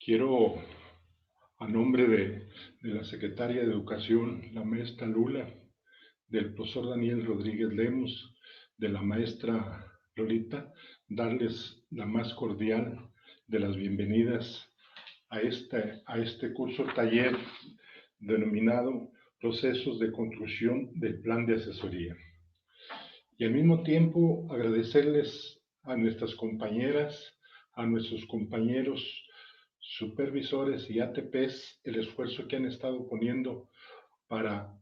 Quiero, a nombre de la Secretaria de Educación, la maestra Lula, del profesor Daniel Rodríguez Lemus, de la maestra Lolita, darles la más cordial de las bienvenidas a este curso taller denominado Procesos de Construcción del Plan de Asesoría. Y al mismo tiempo agradecerles a nuestras compañeras, a nuestros compañeros supervisores y ATPs el esfuerzo que han estado poniendo para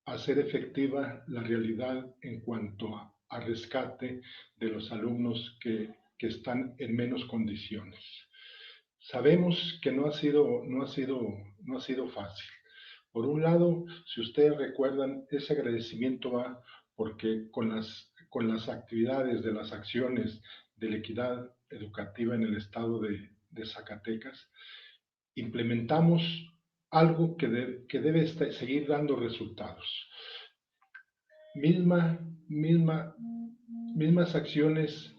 hacer efectiva la realidad en cuanto a rescate de los alumnos que están en menos condiciones. Sabemos que no ha sido fácil. Por un lado, si ustedes recuerdan, ese agradecimiento va porque con las actividades de las acciones de la equidad educativa en el estado de Zacatecas, implementamos algo que debe seguir dando resultados. Mismas acciones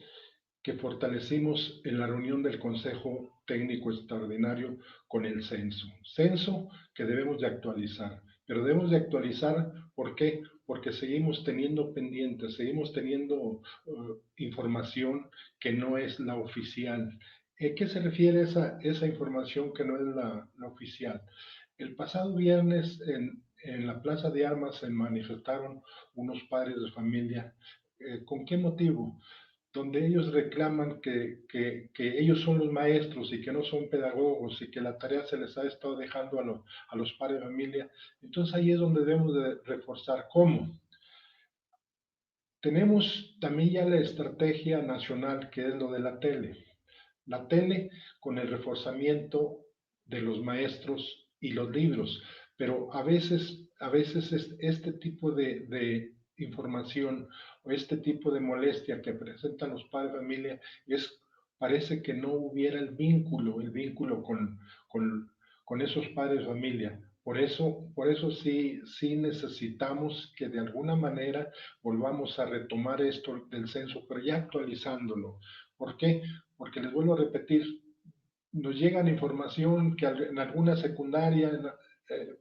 que fortalecimos en la reunión del Consejo Técnico Extraordinario con el censo que debemos de actualizar. Pero debemos de actualizar, ¿por qué? Porque seguimos teniendo pendientes, seguimos teniendo información que no es la oficial. ¿A qué se refiere esa información que no es la oficial? El pasado viernes en la Plaza de Armas se manifestaron unos padres de familia. ¿Con qué motivo? Donde ellos reclaman que ellos son los maestros y que no son pedagogos y que la tarea se les ha estado dejando a los padres de familia. Entonces ahí es donde debemos de reforzar. ¿Cómo? Tenemos también ya la estrategia nacional que es lo de la tele. La tele con el reforzamiento de los maestros y los libros, pero a veces este tipo de información o este tipo de molestia que presentan los padres de familia parece que no hubiera el vínculo con esos padres de familia. Por eso sí necesitamos que de alguna manera volvamos a retomar esto del censo, pero ya actualizándolo. ¿Por qué? Porque les vuelvo a repetir, nos llegan información que en alguna secundaria,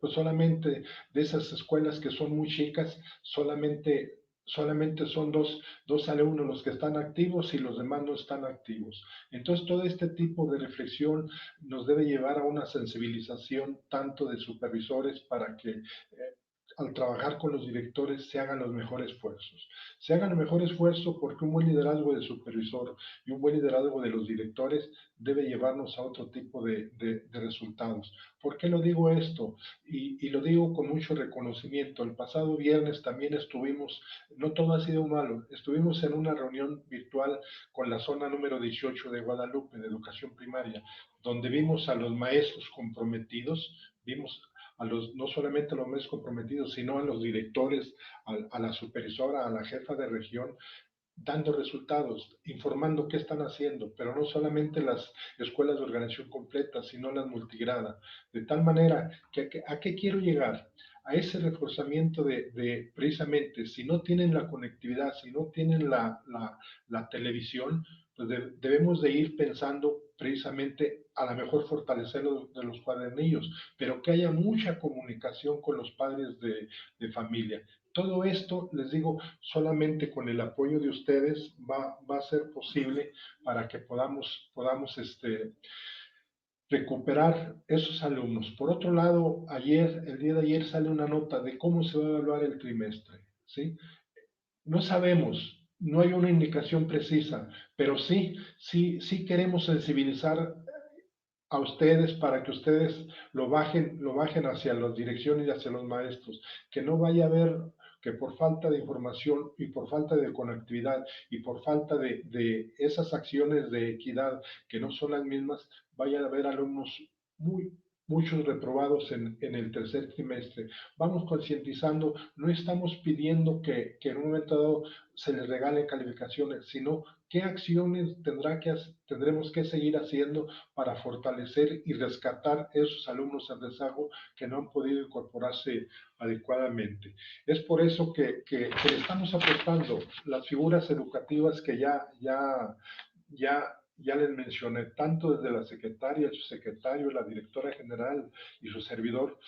pues solamente de esas escuelas que son muy chicas, solamente son dos alumnos los que están activos y los demás no están activos. Entonces, todo este tipo de reflexión nos debe llevar a una sensibilización tanto de supervisores para que al trabajar con los directores se hagan los mejores esfuerzos. Se hagan el mejor esfuerzo porque un buen liderazgo del supervisor y un buen liderazgo de los directores debe llevarnos a otro tipo de resultados. ¿Por qué lo digo esto? Y lo digo con mucho reconocimiento. El pasado viernes también estuvimos, no todo ha sido malo, estuvimos en una reunión virtual con la zona número 18 de Guadalupe, de educación primaria, donde vimos a los maestros comprometidos, vimos no solamente a los maestros comprometidos, sino a los directores, a la supervisora, a la jefa de región, dando resultados, informando qué están haciendo, pero no solamente las escuelas de organización completa, sino las multigrada. De tal manera que ¿a qué quiero llegar? A ese reforzamiento de precisamente, si no tienen la conectividad, si no tienen la televisión, pues debemos de ir pensando precisamente a lo mejor fortalecer de los cuadernillos, pero que haya mucha comunicación con los padres de familia. Todo esto, les digo, solamente con el apoyo de ustedes va a ser posible para que podamos recuperar esos alumnos. Por otro lado, el día de ayer sale una nota de cómo se va a evaluar el trimestre, ¿sí? No sabemos, no hay una indicación precisa, pero sí queremos sensibilizar a ustedes para que ustedes lo bajen hacia las direcciones y hacia los maestros, que no vaya a haber que por falta de información y por falta de conectividad y por falta de esas acciones de equidad que no son las mismas, vaya a haber alumnos muchos reprobados en el tercer trimestre. Vamos concientizando, no estamos pidiendo que en un momento dado se les regalen calificaciones, sino qué acciones tendremos que seguir haciendo para fortalecer y rescatar esos alumnos en rezago que no han podido incorporarse adecuadamente. Es por eso que le estamos aportando las figuras educativas que ya ya les mencioné, tanto desde la secretaria, el subsecretario, la directora general y su servidor,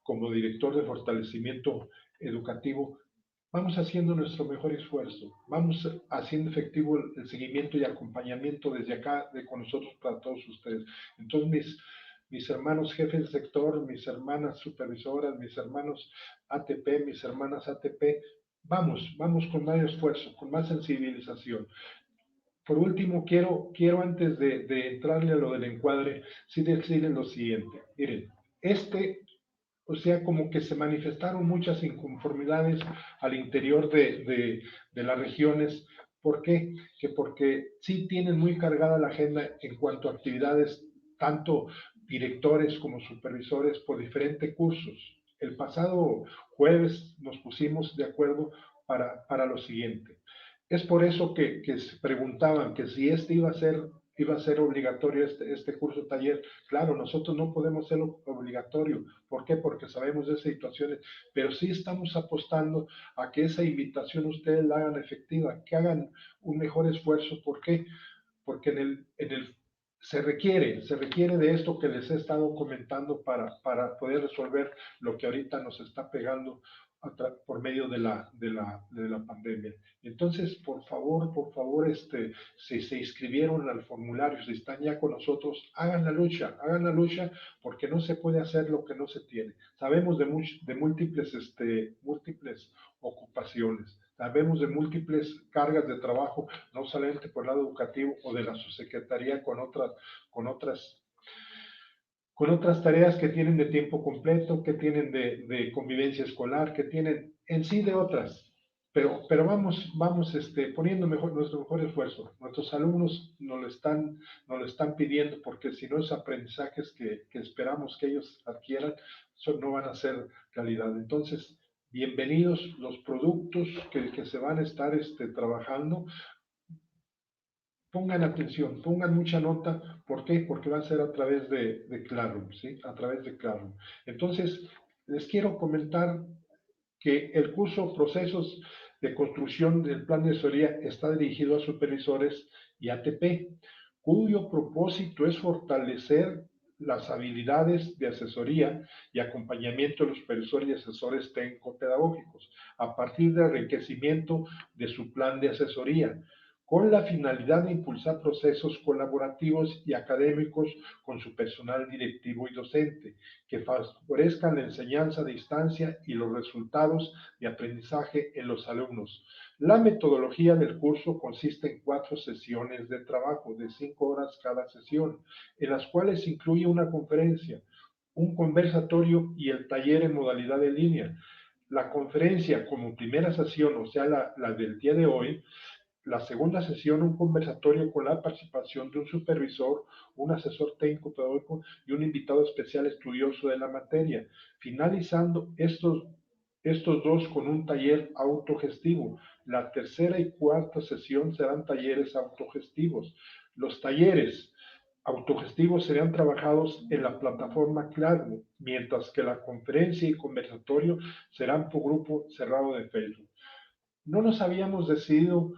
como director de fortalecimiento educativo, vamos haciendo nuestro mejor esfuerzo, vamos haciendo efectivo el seguimiento y acompañamiento desde acá con nosotros para todos ustedes. Entonces, mis hermanos jefes de sector, mis hermanas supervisoras, mis hermanos ATP, mis hermanas ATP, vamos con más esfuerzo, con más sensibilización. Por último, quiero antes de entrarle a lo del encuadre, sí decirles lo siguiente. Miren, o sea, como que se manifestaron muchas inconformidades al interior de las regiones. ¿Por qué? Que porque sí tienen muy cargada la agenda en cuanto a actividades, tanto directores como supervisores, por diferentes cursos. El pasado jueves nos pusimos de acuerdo para lo siguiente. Es por eso que se preguntaban que si iba a ser obligatorio este curso taller. Claro, nosotros no podemos hacerlo obligatorio. ¿Por qué? Porque sabemos de esas situaciones, pero sí estamos apostando a que esa invitación ustedes la hagan efectiva, que hagan un mejor esfuerzo. ¿Por qué? Porque se requiere de esto que les he estado comentando para poder resolver lo que ahorita nos está pegando por medio de la pandemia. Entonces, por favor, si se inscribieron al formulario, si están ya con nosotros, hagan la lucha, porque no se puede hacer lo que no se tiene. Sabemos de múltiples ocupaciones, sabemos de múltiples cargas de trabajo, no solamente por el lado educativo o de la subsecretaría con otras con otras tareas que tienen de tiempo completo, que tienen de convivencia escolar, que tienen en sí de otras. Pero vamos poniendo nuestro mejor esfuerzo. Nuestros alumnos nos lo están pidiendo porque si no, esos aprendizajes que esperamos que ellos adquieran no van a ser realidad. Entonces, bienvenidos los productos que se van a estar trabajando. Pongan atención, pongan mucha nota. ¿Por qué? Porque va a ser a través de Classroom, ¿sí? A través de Classroom. Entonces, les quiero comentar que el curso Procesos de Construcción del Plan de Asesoría está dirigido a supervisores y ATP, cuyo propósito es fortalecer las habilidades de asesoría y acompañamiento de los supervisores y asesores técnico-pedagógicos a partir del enriquecimiento de su plan de asesoría, con la finalidad de impulsar procesos colaborativos y académicos con su personal directivo y docente, que favorezcan la enseñanza a distancia y los resultados de aprendizaje en los alumnos. La metodología del curso consiste en 4 sesiones de trabajo de 5 horas cada sesión, en las cuales incluye una conferencia, un conversatorio y el taller en modalidad de línea. La conferencia como primera sesión, o sea, la del día de hoy, la segunda sesión, un conversatorio con la participación de un supervisor, un asesor técnico pedagógico y un invitado especial estudioso de la materia, finalizando estos dos con un taller autogestivo. La tercera y cuarta sesión serán talleres autogestivos. Los talleres autogestivos serán trabajados en la plataforma Classroom, mientras que la conferencia y conversatorio serán por grupo cerrado de Facebook. No nos habíamos decidido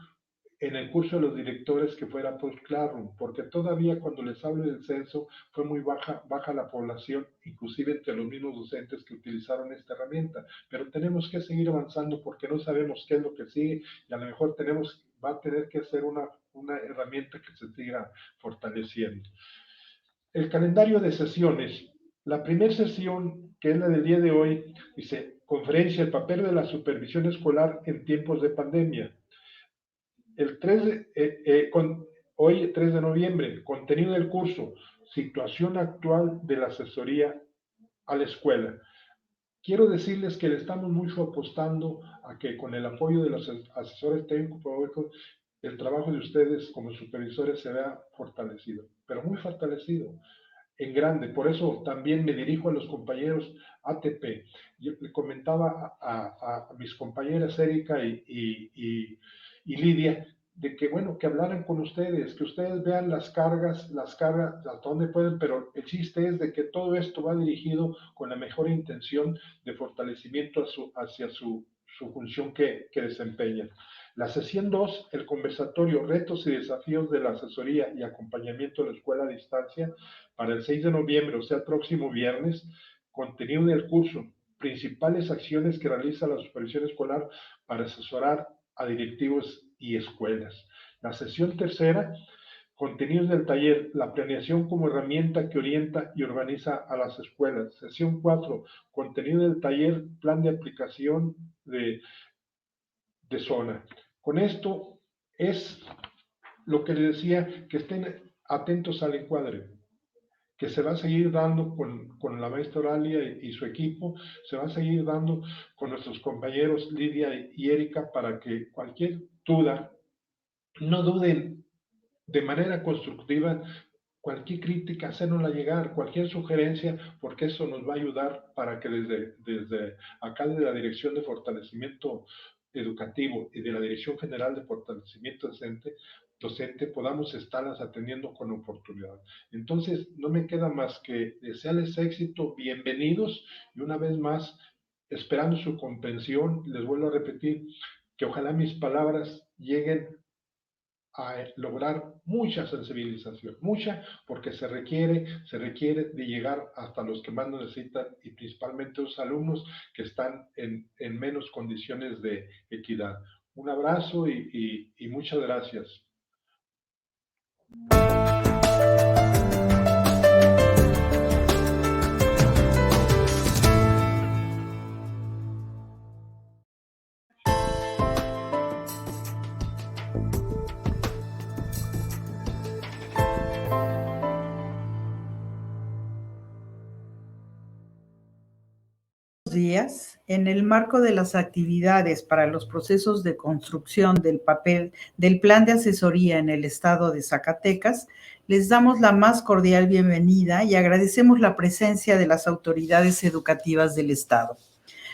en el curso de los directores que fuera por Classroom, porque todavía cuando les hablo del censo fue muy baja la población, inclusive entre los mismos docentes que utilizaron esta herramienta, pero tenemos que seguir avanzando porque no sabemos qué es lo que sigue y a lo mejor va a tener que ser una herramienta que se siga fortaleciendo. El calendario de sesiones. La primera sesión, que es la del día de hoy, dice, conferencia, el papel de la supervisión escolar en tiempos de pandemia. El 3 de, hoy, 3 de noviembre, contenido del curso, situación actual de la asesoría a la escuela. Quiero decirles que le estamos mucho apostando a que con el apoyo de los asesores técnico-pedagógicos, el trabajo de ustedes como supervisores se vea fortalecido, pero muy fortalecido, en grande. Por eso también me dirijo a los compañeros ATP. Yo le comentaba a mis compañeras Erika y Lidia, de que, bueno, que hablaran con ustedes, que ustedes vean las cargas, hasta dónde pueden, pero el chiste es de que todo esto va dirigido con la mejor intención de fortalecimiento hacia su función que desempeñan. La sesión 2, el conversatorio Retos y desafíos de la asesoría y acompañamiento de la escuela a distancia, para el 6 de noviembre, o sea, próximo viernes. Contenido del curso: principales acciones que realiza la supervisión escolar para asesorar a directivos y escuelas. La sesión tercera, contenidos del taller, la planeación como herramienta que orienta y organiza a las escuelas. Sesión 4, contenido del taller, plan de aplicación de zona. Con esto es lo que les decía, que estén atentos al encuadre, que se va a seguir dando con la maestra Oralia y su equipo, se va a seguir dando con nuestros compañeros Lidia y Erika, para que cualquier duda, no duden de manera constructiva, cualquier crítica, hacérnosla llegar, cualquier sugerencia, porque eso nos va a ayudar para que desde acá, de la Dirección de Fortalecimiento Educativo y de la Dirección General de Fortalecimiento Docente, podamos estarlas atendiendo con oportunidad. Entonces, no me queda más que desearles éxito, bienvenidos, y una vez más, esperando su comprensión, les vuelvo a repetir que ojalá mis palabras lleguen a lograr mucha sensibilización, porque se requiere de llegar hasta los que más necesitan, y principalmente los alumnos que están en menos condiciones de equidad. Un abrazo y muchas gracias. Días, en el marco de las actividades para los procesos de construcción del papel del plan de asesoría en el estado de Zacatecas, les damos la más cordial bienvenida y agradecemos la presencia de las autoridades educativas del estado.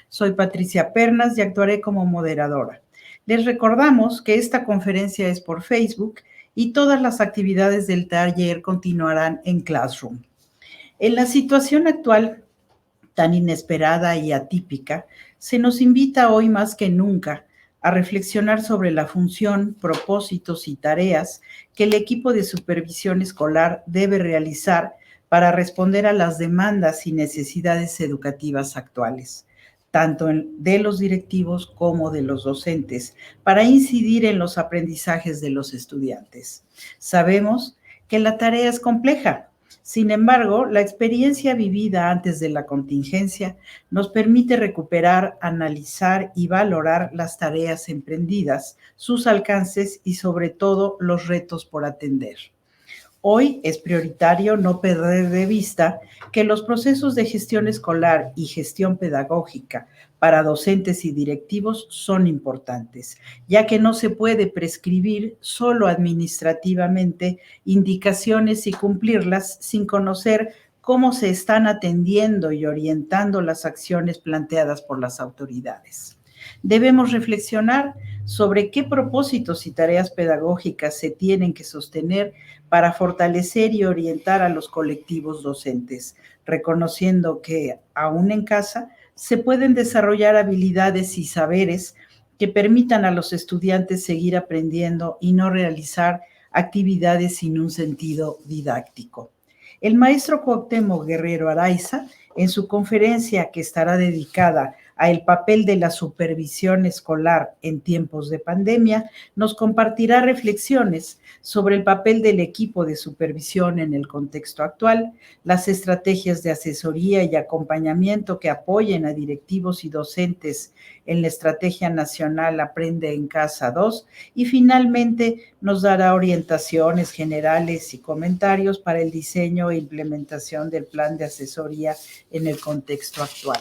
Soy Patricia Pernas y actuaré como moderadora. Les recordamos que esta conferencia es por Facebook y todas las actividades del taller continuarán en Classroom. En la situación actual tan inesperada y atípica, se nos invita hoy más que nunca a reflexionar sobre la función, propósitos y tareas que el equipo de supervisión escolar debe realizar para responder a las demandas y necesidades educativas actuales, tanto de los directivos como de los docentes, para incidir en los aprendizajes de los estudiantes. Sabemos que la tarea es compleja. Sin embargo, la experiencia vivida antes de la contingencia nos permite recuperar, analizar y valorar las tareas emprendidas, sus alcances y, sobre todo, los retos por atender. Hoy es prioritario no perder de vista que los procesos de gestión escolar y gestión pedagógica para docentes y directivos son importantes, ya que no se puede prescribir solo administrativamente indicaciones y cumplirlas sin conocer cómo se están atendiendo y orientando las acciones planteadas por las autoridades. Debemos reflexionar sobre qué propósitos y tareas pedagógicas se tienen que sostener para fortalecer y orientar a los colectivos docentes, reconociendo que, aún en casa, se pueden desarrollar habilidades y saberes que permitan a los estudiantes seguir aprendiendo y no realizar actividades sin un sentido didáctico. El maestro Cuauhtémoc Guerrero Araiza, en su conferencia que estará dedicada al papel de la supervisión escolar en tiempos de pandemia, nos compartirá reflexiones sobre el papel del equipo de supervisión en el contexto actual, las estrategias de asesoría y acompañamiento que apoyen a directivos y docentes en la Estrategia Nacional Aprende en Casa 2, y finalmente nos dará orientaciones generales y comentarios para el diseño e implementación del plan de asesoría en el contexto actual.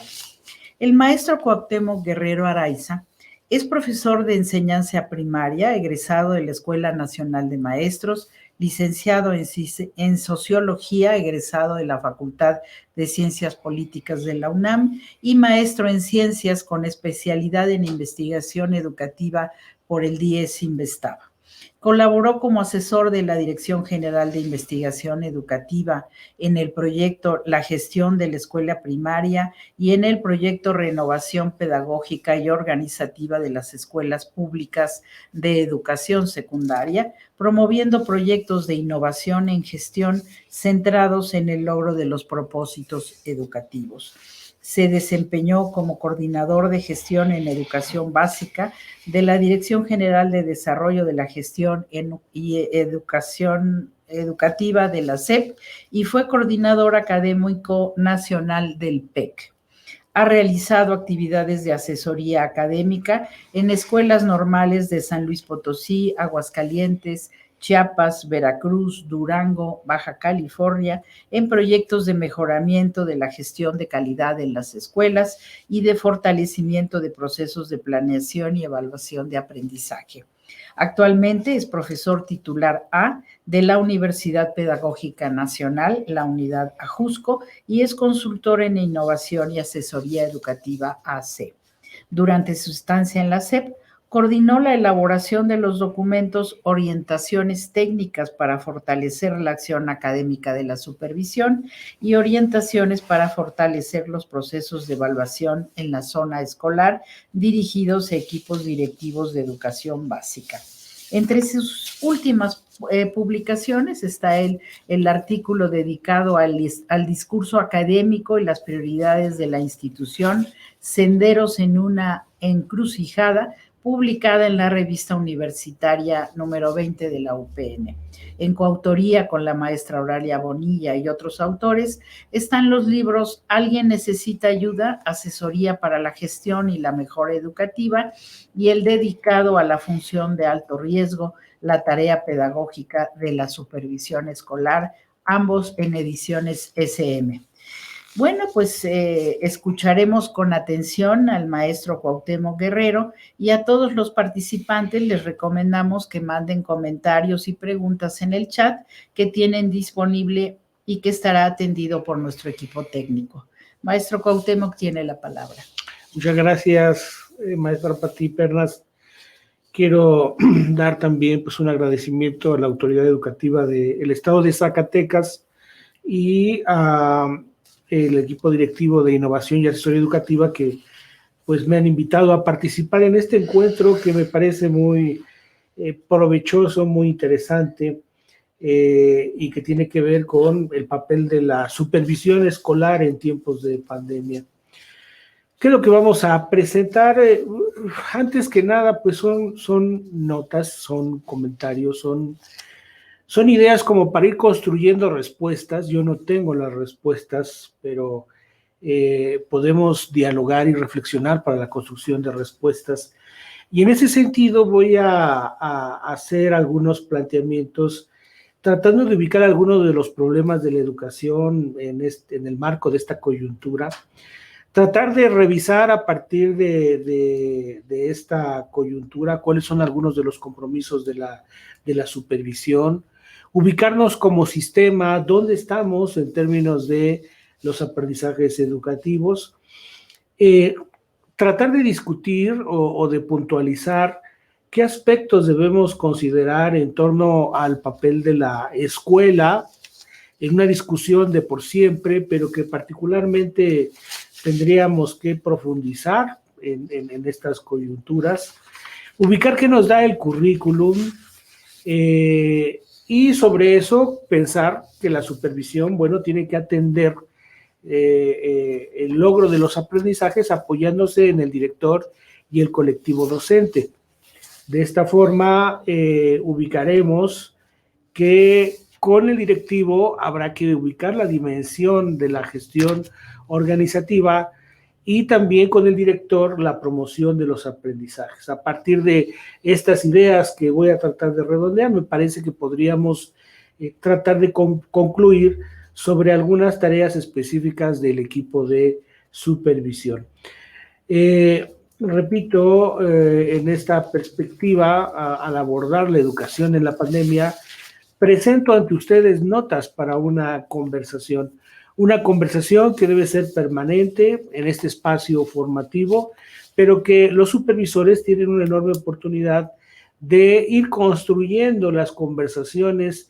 El maestro Cuauhtémoc Guerrero Araiza es profesor de enseñanza primaria, egresado de la Escuela Nacional de Maestros, licenciado en Sociología, egresado de la Facultad de Ciencias Políticas de la UNAM, y maestro en Ciencias con especialidad en Investigación Educativa por el DIES Investaba. Colaboró como asesor de la Dirección General de Investigación Educativa en el proyecto La Gestión de la Escuela Primaria y en el proyecto Renovación Pedagógica y Organizativa de las Escuelas Públicas de Educación Secundaria, promoviendo proyectos de innovación en gestión centrados en el logro de los propósitos educativos. Se desempeñó como coordinador de gestión en educación básica de la Dirección General de Desarrollo de la Gestión y Educación Educativa de la SEP y fue coordinador académico nacional del PEC. Ha realizado actividades de asesoría académica en escuelas normales de San Luis Potosí, Aguascalientes, Chiapas, Veracruz, Durango, Baja California, en proyectos de mejoramiento de la gestión de calidad en las escuelas y de fortalecimiento de procesos de planeación y evaluación de aprendizaje. Actualmente es profesor titular A de la Universidad Pedagógica Nacional, la Unidad Ajusco, y es consultor en innovación y asesoría educativa AC. Durante su estancia en la SEP, coordinó la elaboración de los documentos Orientaciones Técnicas para fortalecer la acción académica de la supervisión y Orientaciones para fortalecer los procesos de evaluación en la zona escolar dirigidos a equipos directivos de educación básica. Entre sus últimas publicaciones está el artículo dedicado al discurso académico y las prioridades de la institución, Senderos en una encrucijada, publicada en la revista universitaria número 20 de la UPN. En coautoría con la maestra Auralia Bonilla y otros autores están los libros Alguien necesita ayuda, asesoría para la gestión y la mejora educativa, y el dedicado a la función de alto riesgo, la tarea pedagógica de la supervisión escolar, ambos en ediciones SM. Bueno, pues escucharemos con atención al maestro Cuauhtémoc Guerrero y a todos los participantes les recomendamos que manden comentarios y preguntas en el chat que tienen disponible y que estará atendido por nuestro equipo técnico. Maestro Cuauhtémoc tiene la palabra. Muchas gracias, maestra Pati Pernas. Quiero dar también pues, un agradecimiento a la autoridad educativa del estado de Zacatecas y a el equipo directivo de innovación y asesoría educativa que pues me han invitado a participar en este encuentro que me parece muy provechoso, muy interesante y que tiene que ver con el papel de la supervisión escolar en tiempos de pandemia. ¿Qué es lo que vamos a presentar? Antes que nada, pues son notas, son comentarios, son ideas como para ir construyendo respuestas. Yo no tengo las respuestas, pero podemos dialogar y reflexionar para la construcción de respuestas. Y en ese sentido voy a hacer algunos planteamientos tratando de ubicar algunos de los problemas de la educación en el marco de esta coyuntura. Tratar de revisar a partir de esta coyuntura cuáles son algunos de los compromisos de la supervisión, ubicarnos como sistema, dónde estamos en términos de los aprendizajes educativos, tratar de discutir o de puntualizar qué aspectos debemos considerar en torno al papel de la escuela en una discusión de por siempre, pero que particularmente tendríamos que profundizar en estas coyunturas, ubicar qué nos da el currículum, y sobre eso pensar que la supervisión, bueno, tiene que atender el logro de los aprendizajes apoyándose en el director y el colectivo docente. De esta forma, ubicaremos que con el directivo habrá que ubicar la dimensión de la gestión organizativa y también con el director la promoción de los aprendizajes. A partir de estas ideas que voy a tratar de redondear, me parece que podríamos tratar de concluir sobre algunas tareas específicas del equipo de supervisión. Repito, en esta perspectiva, al abordar la educación en la pandemia, presento ante ustedes notas para una conversación que debe ser permanente en este espacio formativo, pero que los supervisores tienen una enorme oportunidad de ir construyendo las conversaciones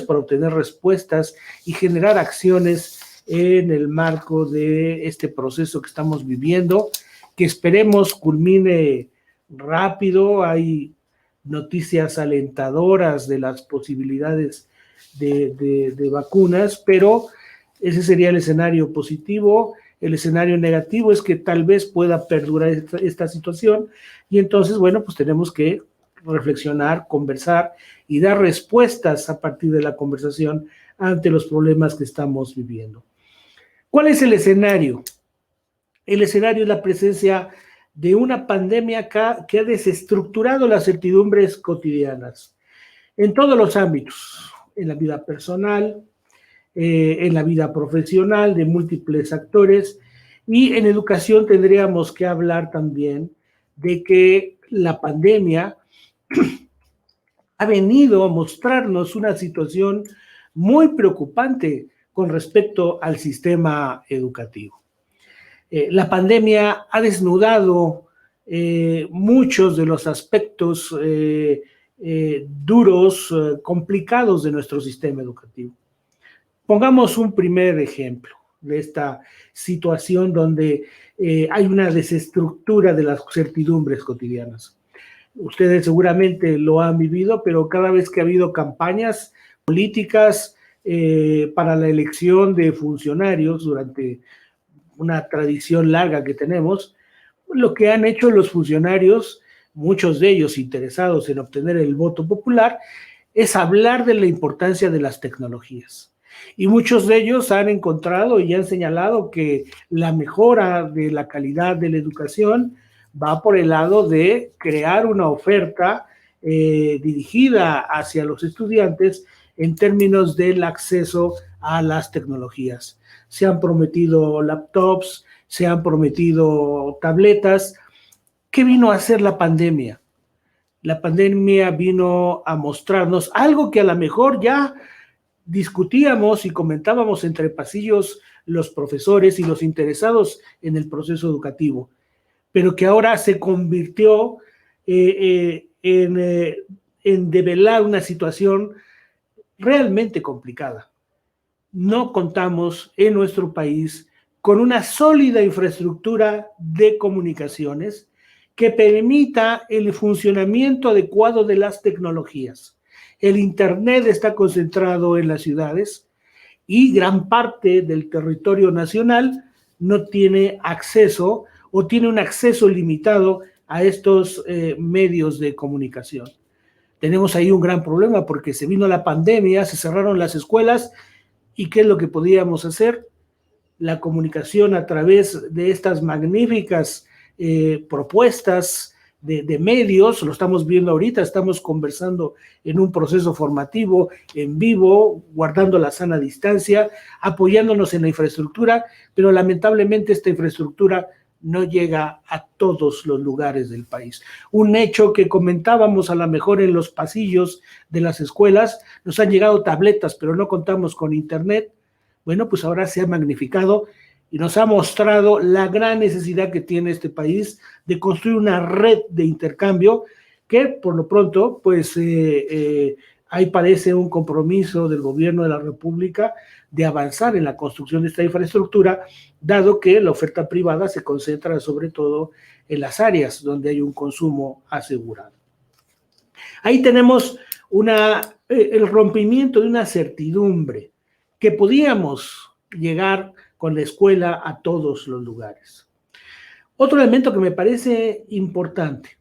para obtener respuestas y generar acciones en el marco de este proceso que estamos viviendo, que esperemos culmine rápido. Hay noticias alentadoras de las posibilidades de vacunas, pero ese sería el escenario positivo. El escenario negativo es que tal vez pueda perdurar esta situación, y entonces, bueno, pues tenemos que reflexionar, conversar y dar respuestas a partir de la conversación ante los problemas que estamos viviendo. ¿Cuál es el escenario? El escenario es la presencia de una pandemia que ha desestructurado las certidumbres cotidianas en todos los ámbitos, en la vida personal, en la vida profesional de múltiples actores, y en educación tendríamos que hablar también de que la pandemia ha venido a mostrarnos una situación muy preocupante con respecto al sistema educativo. La pandemia ha desnudado muchos de los aspectos duros, complicados de nuestro sistema educativo. Pongamos un primer ejemplo de esta situación donde hay una desestructura de las certidumbres cotidianas. Ustedes seguramente lo han vivido, pero cada vez que ha habido campañas políticas para la elección de funcionarios durante una tradición larga que tenemos, lo que han hecho los funcionarios, muchos de ellos interesados en obtener el voto popular, es hablar de la importancia de las tecnologías. Y muchos de ellos han encontrado y han señalado que la mejora de la calidad de la educación va por el lado de crear una oferta dirigida hacia los estudiantes en términos del acceso a las tecnologías. Se han prometido laptops, se han prometido tabletas. ¿Qué vino a hacer la pandemia? La pandemia vino a mostrarnos algo que a lo mejor ya discutíamos y comentábamos entre pasillos los profesores y los interesados en el proceso educativo, pero que ahora se convirtió en develar una situación realmente complicada. No contamos en nuestro país con una sólida infraestructura de comunicaciones que permita el funcionamiento adecuado de las tecnologías. El Internet está concentrado en las ciudades y gran parte del territorio nacional no tiene acceso o tiene un acceso limitado a estos medios de comunicación. Tenemos ahí un gran problema porque se vino la pandemia, se cerraron las escuelas, ¿y qué es lo que podíamos hacer? La comunicación a través de estas magníficas propuestas de medios, lo estamos viendo ahorita, estamos conversando en un proceso formativo en vivo, guardando la sana distancia, apoyándonos en la infraestructura, pero lamentablemente esta infraestructura no llega a todos los lugares del país. Un hecho que comentábamos a lo mejor en los pasillos de las escuelas, nos han llegado tabletas, pero no contamos con internet. Bueno, pues ahora se ha magnificado y nos ha mostrado la gran necesidad que tiene este país de construir una red de intercambio que por lo pronto, pues ahí parece un compromiso del gobierno de la República de avanzar en la construcción de esta infraestructura, dado que la oferta privada se concentra sobre todo en las áreas donde hay un consumo asegurado. Ahí tenemos el rompimiento de una certidumbre que podíamos llegar con la escuela a todos los lugares. Otro elemento que me parece importante: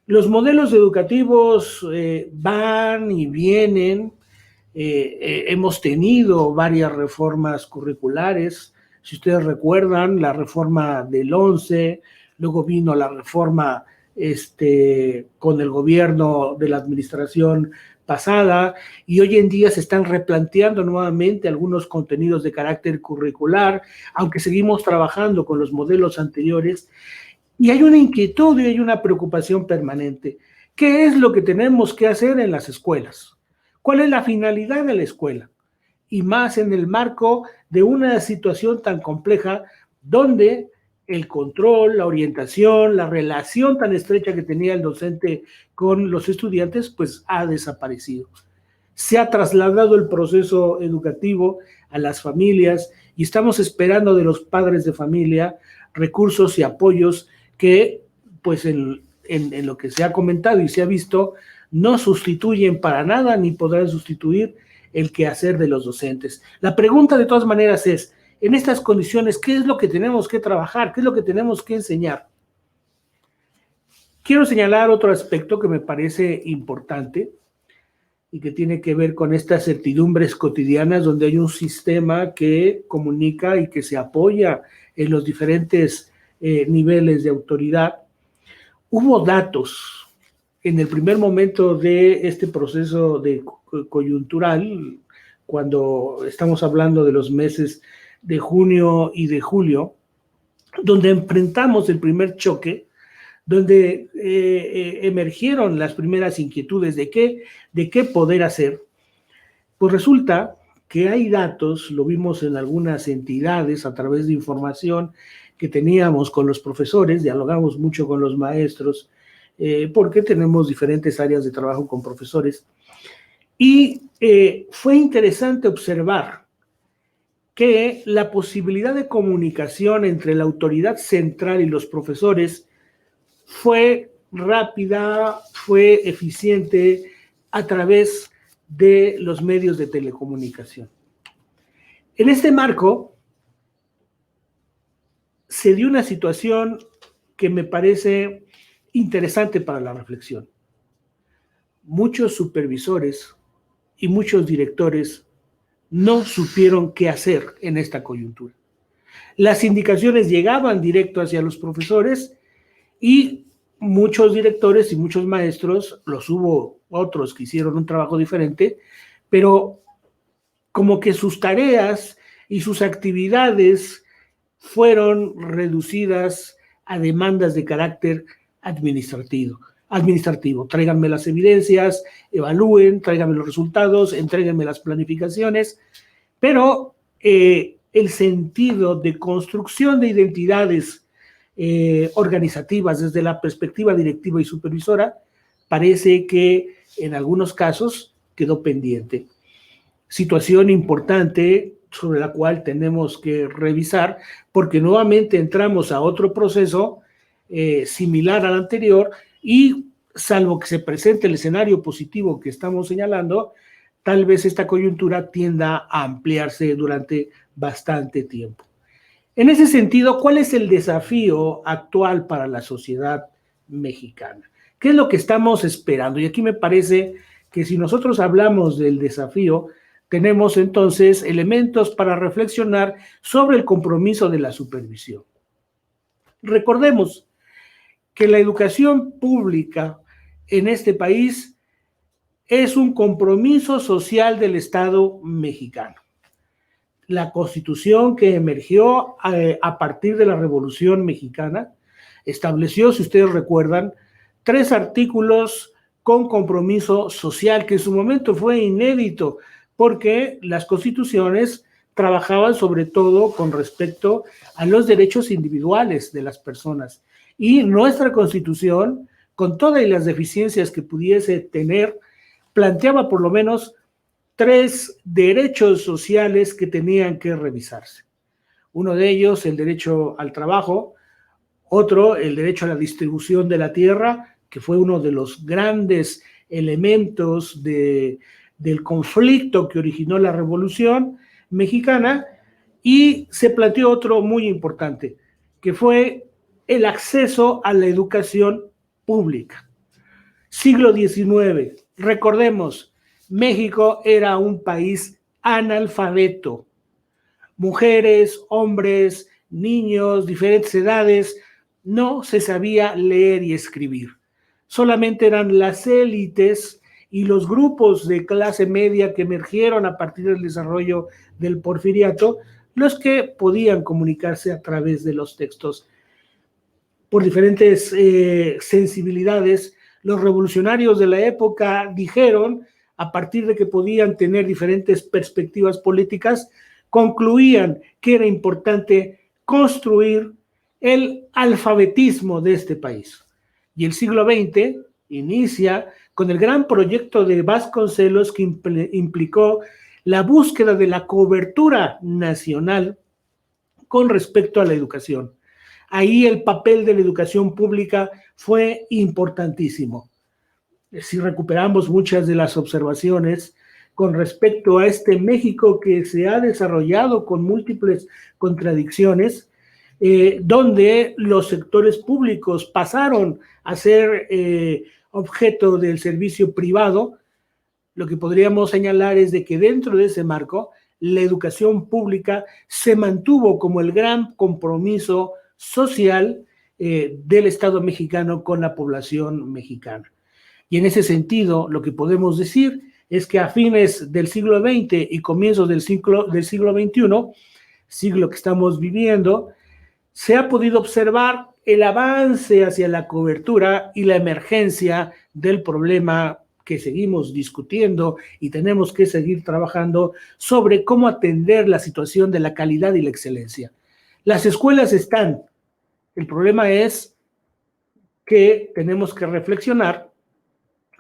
los modelos educativos van y vienen. Hemos tenido varias reformas curriculares. Si ustedes recuerdan, la reforma del 11, luego vino la reforma con el gobierno de la administración pasada, y hoy en día se están replanteando nuevamente algunos contenidos de carácter curricular, aunque seguimos trabajando con los modelos anteriores, y hay una inquietud y hay una preocupación permanente. ¿Qué es lo que tenemos que hacer en las escuelas? ¿Cuál es la finalidad de la escuela? Y más en el marco de una situación tan compleja donde el control, la orientación, la relación tan estrecha que tenía el docente con los estudiantes, pues ha desaparecido. Se ha trasladado el proceso educativo a las familias y estamos esperando de los padres de familia recursos y apoyos que, pues en lo que se ha comentado y se ha visto, no sustituyen para nada ni podrán sustituir el quehacer de los docentes. La pregunta de todas maneras es, en estas condiciones, ¿qué es lo que tenemos que trabajar? ¿Qué es lo que tenemos que enseñar? Quiero señalar otro aspecto que me parece importante y que tiene que ver con estas certidumbres cotidianas donde hay un sistema que comunica y que se apoya en los diferentes niveles de autoridad. Hubo datos en el primer momento de este proceso coyuntural, cuando estamos hablando de los meses de junio y de julio, donde enfrentamos el primer choque, donde emergieron las primeras inquietudes de qué poder hacer. Pues resulta que hay datos, lo vimos en algunas entidades a través de información que teníamos con los profesores, dialogamos mucho con los maestros, porque tenemos diferentes áreas de trabajo con profesores, y fue interesante observar que la posibilidad de comunicación entre la autoridad central y los profesores fue rápida, fue eficiente a través de los medios de telecomunicación. En este marco se dio una situación que me parece interesante para la reflexión. Muchos supervisores y muchos directores no supieron qué hacer en esta coyuntura. Las indicaciones llegaban directo hacia los profesores y muchos directores y muchos maestros, los hubo otros que hicieron un trabajo diferente, pero como que sus tareas y sus actividades fueron reducidas a demandas de carácter administrativo. Tráiganme las evidencias, evalúen, tráiganme los resultados, entréguenme las planificaciones, pero el sentido de construcción de identidades organizativas desde la perspectiva directiva y supervisora parece que en algunos casos quedó pendiente. Situación importante sobre la cual tenemos que revisar, porque nuevamente entramos a otro proceso similar al anterior y salvo que se presente el escenario positivo que estamos señalando, tal vez esta coyuntura tienda a ampliarse durante bastante tiempo. En ese sentido, ¿cuál es el desafío actual para la sociedad mexicana? ¿Qué es lo que estamos esperando? Y aquí me parece que si nosotros hablamos del desafío, tenemos entonces elementos para reflexionar sobre el compromiso de la supervisión. Recordemos que la educación pública en este país es un compromiso social del Estado mexicano. La Constitución que emergió a partir de la Revolución Mexicana estableció, si ustedes recuerdan, 3 artículos con compromiso social, que en su momento fue inédito, porque las constituciones trabajaban sobre todo con respecto a los derechos individuales de las personas. Y nuestra Constitución, con todas las deficiencias que pudiese tener, planteaba por lo menos 3 derechos sociales que tenían que revisarse. Uno de ellos, el derecho al trabajo, otro, el derecho a la distribución de la tierra, que fue uno de los grandes elementos del conflicto que originó la Revolución Mexicana, y se planteó otro muy importante, que fue el acceso a la educación pública. Siglo XIX, recordemos, México era un país analfabeto. Mujeres, hombres, niños, diferentes edades, no se sabía leer y escribir. Solamente eran las élites y los grupos de clase media que emergieron a partir del desarrollo del porfiriato los que podían comunicarse a través de los textos. Por diferentes sensibilidades, los revolucionarios de la época dijeron, a partir de que podían tener diferentes perspectivas políticas, concluían que era importante construir el alfabetismo de este país. Y el siglo XX inicia con el gran proyecto de Vasconcelos que implicó la búsqueda de la cobertura nacional con respecto a la educación. Ahí el papel de la educación pública fue importantísimo. Si recuperamos muchas de las observaciones con respecto a este México que se ha desarrollado con múltiples contradicciones, donde los sectores públicos pasaron a ser objeto del servicio privado, lo que podríamos señalar es de que dentro de ese marco, la educación pública se mantuvo como el gran compromiso social del Estado mexicano con la población mexicana. Y en ese sentido, lo que podemos decir es que a fines del siglo XX y comienzos del siglo XXI, siglo que estamos viviendo, se ha podido observar el avance hacia la cobertura y la emergencia del problema que seguimos discutiendo y tenemos que seguir trabajando sobre cómo atender la situación de la calidad y la excelencia. Las escuelas están, el problema es que tenemos que reflexionar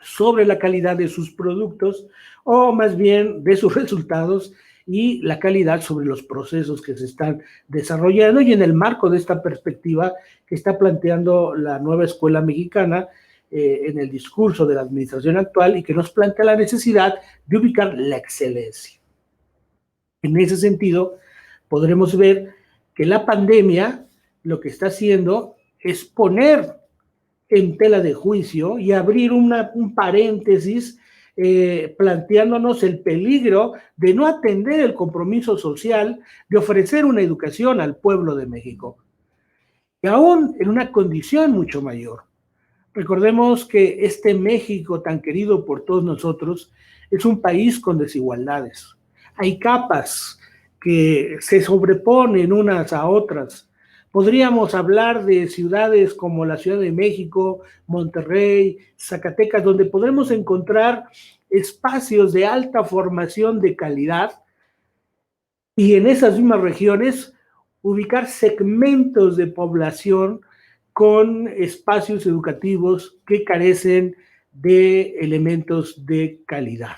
sobre la calidad de sus productos o más bien de sus resultados y la calidad sobre los procesos que se están desarrollando y en el marco de esta perspectiva que está planteando la nueva escuela mexicana en el discurso de la administración actual y que nos plantea la necesidad de ubicar la excelencia. En ese sentido, podremos ver que la pandemia lo que está haciendo es poner en tela de juicio y abrir un paréntesis planteándonos el peligro de no atender el compromiso social de ofrecer una educación al pueblo de México. Y aún en una condición mucho mayor. Recordemos que este México tan querido por todos nosotros es un país con desigualdades. Hay capas que se sobreponen unas a otras. Podríamos hablar de ciudades como la Ciudad de México, Monterrey, Zacatecas, donde podremos encontrar espacios de alta formación de calidad y en esas mismas regiones ubicar segmentos de población con espacios educativos que carecen de elementos de calidad.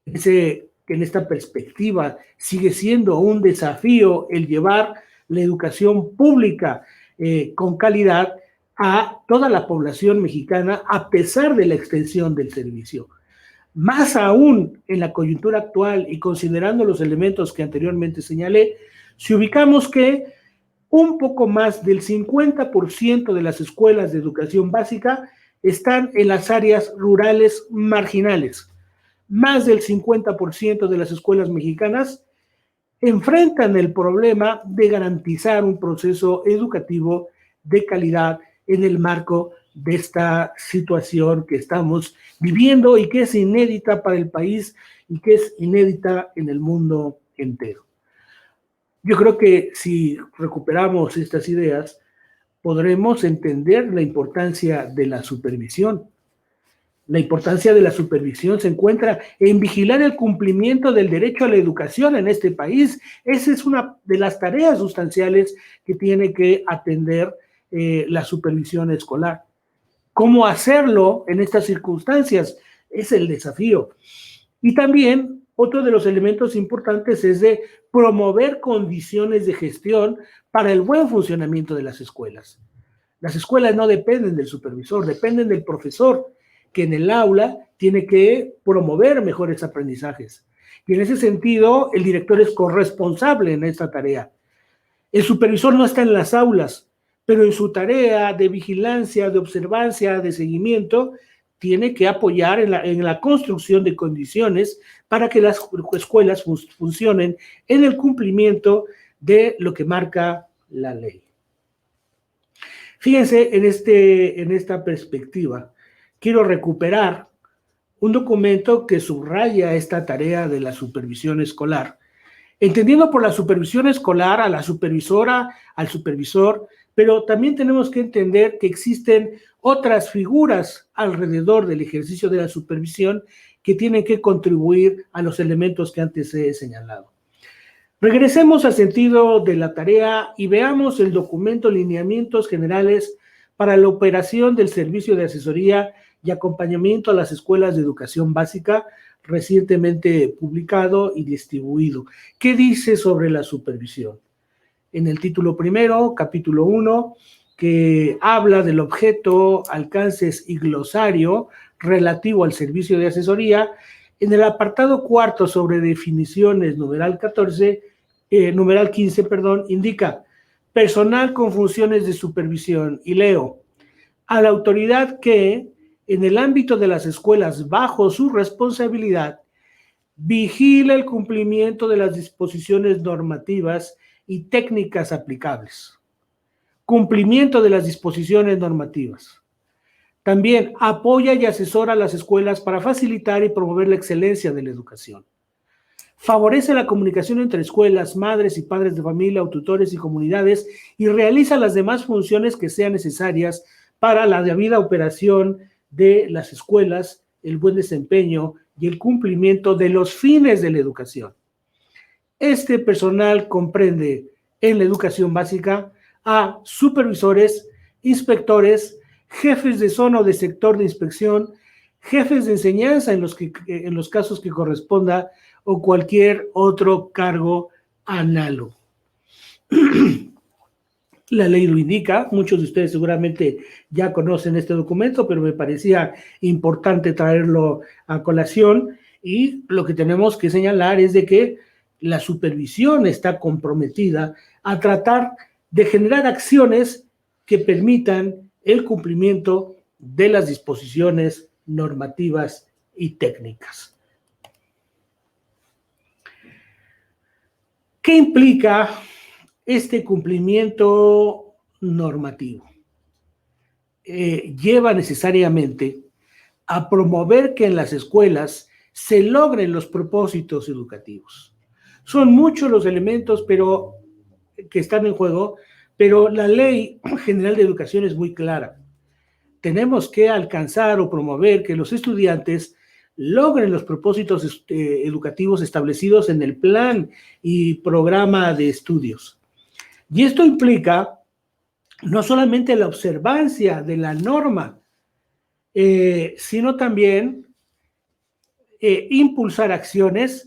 En esta perspectiva sigue siendo un desafío el llevar la educación pública con calidad a toda la población mexicana a pesar de la extensión del servicio. Más aún en la coyuntura actual y considerando los elementos que anteriormente señalé, si ubicamos que un poco más del 50% de las escuelas de educación básica están en las áreas rurales marginales. Más del 50% de las escuelas mexicanas enfrentan el problema de garantizar un proceso educativo de calidad en el marco de esta situación que estamos viviendo y que es inédita para el país y que es inédita en el mundo entero. Yo creo que si recuperamos estas ideas, podremos entender la importancia de la supervisión. La importancia de la supervisión se encuentra en vigilar el cumplimiento del derecho a la educación en este país. Esa es una de las tareas sustanciales que tiene que atender la supervisión escolar. ¿Cómo hacerlo en estas circunstancias? Es el desafío. Y también otro de los elementos importantes es de promover condiciones de gestión para el buen funcionamiento de las escuelas. Las escuelas no dependen del supervisor, dependen del profesor, que en el aula tiene que promover mejores aprendizajes. Y en ese sentido, el director es corresponsable en esta tarea. El supervisor no está en las aulas, pero en su tarea de vigilancia, de observancia, de seguimiento, tiene que apoyar en la construcción de condiciones para que las escuelas funcionen en el cumplimiento de lo que marca la ley. Fíjense en esta perspectiva. Quiero recuperar un documento que subraya esta tarea de la supervisión escolar, entendiendo por la supervisión escolar a la supervisora, al supervisor, pero también tenemos que entender que existen otras figuras alrededor del ejercicio de la supervisión que tienen que contribuir a los elementos que antes he señalado. Regresemos al sentido de la tarea y veamos el documento Lineamientos Generales para la operación del servicio de asesoría y acompañamiento a las escuelas de educación básica, recientemente publicado y distribuido. ¿Qué dice sobre la supervisión? En el título primero, capítulo 1, que habla del objeto, alcances y glosario relativo al servicio de asesoría. En el apartado cuarto sobre definiciones, numeral 15, indica personal con funciones de supervisión, y leo: a la autoridad que, en el ámbito de las escuelas bajo su responsabilidad, vigila el cumplimiento de las disposiciones normativas y técnicas aplicables. Cumplimiento de las disposiciones normativas. También apoya y asesora a las escuelas para facilitar y promover la excelencia de la educación. Favorece la comunicación entre escuelas, madres y padres de familia, tutores y comunidades, y realiza las demás funciones que sean necesarias para la debida operación de las escuelas, el buen desempeño y el cumplimiento de los fines de la educación. Este personal comprende en la educación básica a supervisores, inspectores, jefes de zona o de sector de inspección, jefes de enseñanza en los casos que corresponda, o cualquier otro cargo análogo. La ley lo indica, muchos de ustedes seguramente ya conocen este documento, pero me parecía importante traerlo a colación, y lo que tenemos que señalar es de que la supervisión está comprometida a tratar de generar acciones que permitan el cumplimiento de las disposiciones normativas y técnicas. ¿Qué implica este cumplimiento normativo? Lleva necesariamente a promover que en las escuelas se logren los propósitos educativos. Son muchos los elementos que están en juego, pero la Ley General de Educación es muy clara. Tenemos que alcanzar o promover que los estudiantes logren los propósitos educativos establecidos en el plan y programa de estudios. Y esto implica no solamente la observancia de la norma, sino también impulsar acciones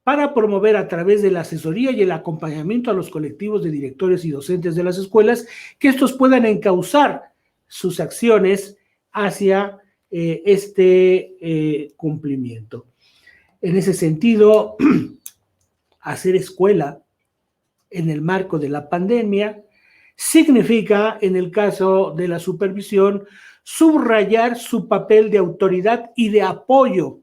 para promover a través de la asesoría y el acompañamiento a los colectivos de directores y docentes de las escuelas, que estos puedan encauzar sus acciones hacia este cumplimiento. En ese sentido, hacer escuela en el marco de la pandemia significa, en el caso de la supervisión, subrayar su papel de autoridad y de apoyo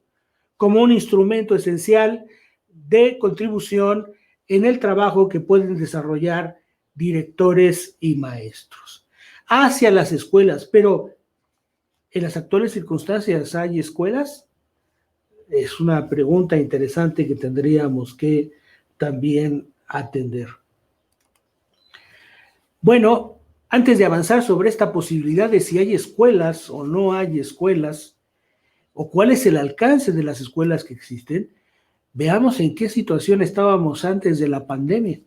como un instrumento esencial de contribución en el trabajo que pueden desarrollar directores y maestros hacia las escuelas. Pero ¿en las actuales circunstancias hay escuelas? Es una pregunta interesante que tendríamos que también atender. Bueno, antes de avanzar sobre esta posibilidad de si hay escuelas o no hay escuelas, o cuál es el alcance de las escuelas que existen, veamos en qué situación estábamos antes de la pandemia.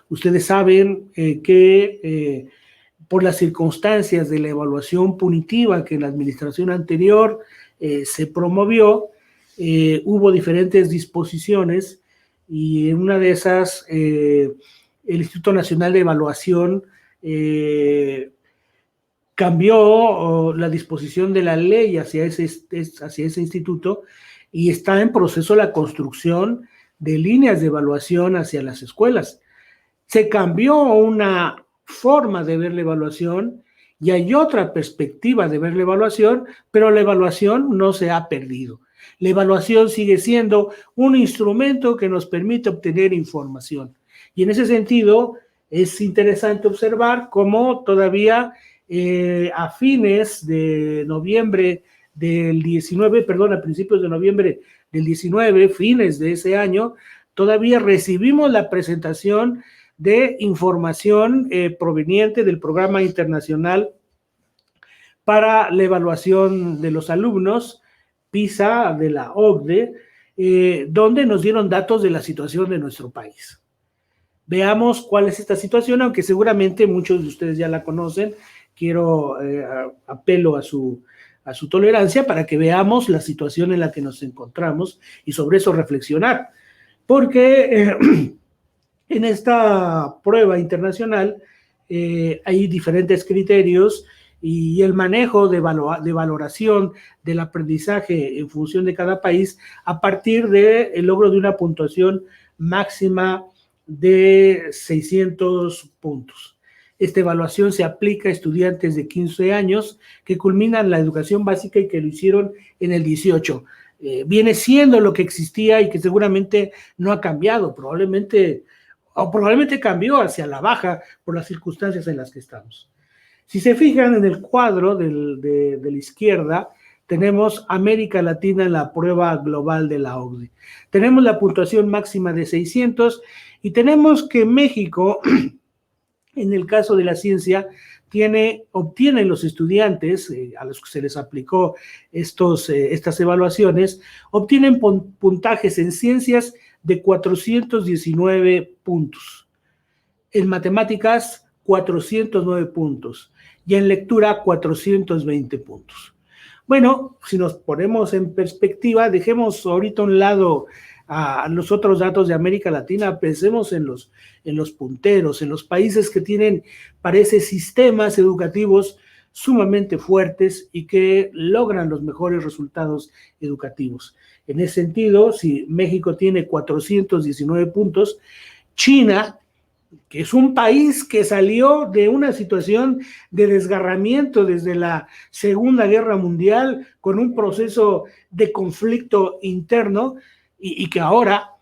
Ustedes saben que por las circunstancias de la evaluación punitiva que en la administración anterior se promovió, hubo diferentes disposiciones, y en una de esas el Instituto Nacional de Evaluación cambió la disposición de la ley hacia ese instituto, y está en proceso la construcción de líneas de evaluación hacia las escuelas. Se cambió una forma de ver la evaluación y hay otra perspectiva de ver la evaluación, pero la evaluación no se ha perdido. La evaluación sigue siendo un instrumento que nos permite obtener información. Y en ese sentido es interesante observar cómo todavía a fines de noviembre del 19, a principios de noviembre del 19, fines de ese año, todavía recibimos la presentación de información proveniente del Programa Internacional para la Evaluación de los Alumnos, PISA, de la OCDE, donde nos dieron datos de la situación de nuestro país. Veamos cuál es esta situación, aunque seguramente muchos de ustedes ya la conocen. Quiero apelo a su tolerancia para que veamos la situación en la que nos encontramos y sobre eso reflexionar. Porque en esta prueba internacional hay diferentes criterios y el manejo de valoración del aprendizaje en función de cada país a partir del logro de una puntuación máxima de 600 puntos. Esta evaluación se aplica a estudiantes de 15 años que culminan la educación básica y que lo hicieron en el 18. Viene siendo lo que existía y que seguramente no ha cambiado, probablemente cambió hacia la baja por las circunstancias en las que estamos. Si se fijan en el cuadro de la izquierda, tenemos América Latina en la prueba global de la OCDE. Tenemos la puntuación máxima de 600 y tenemos que México, en el caso de la ciencia, obtienen los estudiantes a los que se les aplicó estas evaluaciones, obtienen puntajes en ciencias de 419 puntos, en matemáticas 409 puntos y en lectura 420 puntos. Bueno, si nos ponemos en perspectiva, dejemos ahorita a un lado a los otros datos de América Latina, pensemos en los punteros, en los países que tienen, parece, sistemas educativos sumamente fuertes y que logran los mejores resultados educativos. En ese sentido, si México tiene 419 puntos, China, que es un país que salió de una situación de desgarramiento desde la Segunda Guerra Mundial, con un proceso de conflicto interno, y que ahora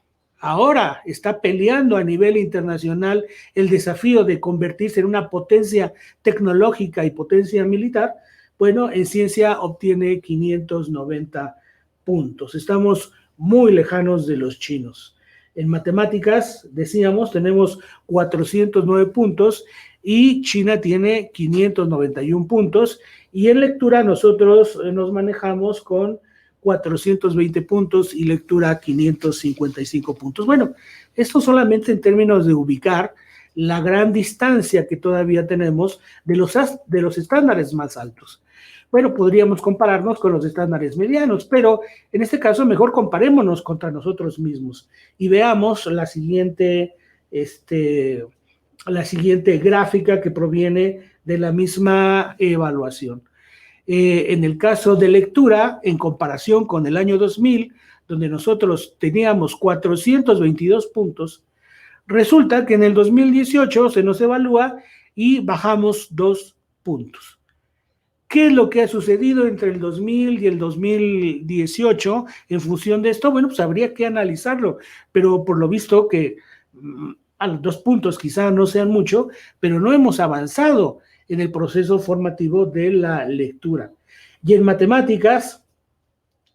está peleando a nivel internacional el desafío de convertirse en una potencia tecnológica y potencia militar, bueno, en ciencia obtiene 590 puntos. Estamos muy lejanos de los chinos. En matemáticas, decíamos, tenemos 409 puntos y China tiene 591 puntos, y en lectura nosotros nos manejamos con 420 puntos y lectura 555 puntos. Bueno, esto solamente en términos de ubicar la gran distancia que todavía tenemos de los estándares más altos. Bueno, podríamos compararnos con los estándares medianos, pero en este caso mejor comparémonos contra nosotros mismos y veamos la siguiente gráfica que proviene de la misma evaluación. En el caso de lectura, en comparación con el año 2000, donde nosotros teníamos 422 puntos, resulta que en el 2018 se nos evalúa y bajamos 2 puntos. ¿Qué es lo que ha sucedido entre el 2000 y el 2018 en función de esto? Bueno, pues habría que analizarlo, pero por lo visto que a los 2 puntos quizá no sean mucho, pero no hemos avanzado en el proceso formativo de la lectura. Y en matemáticas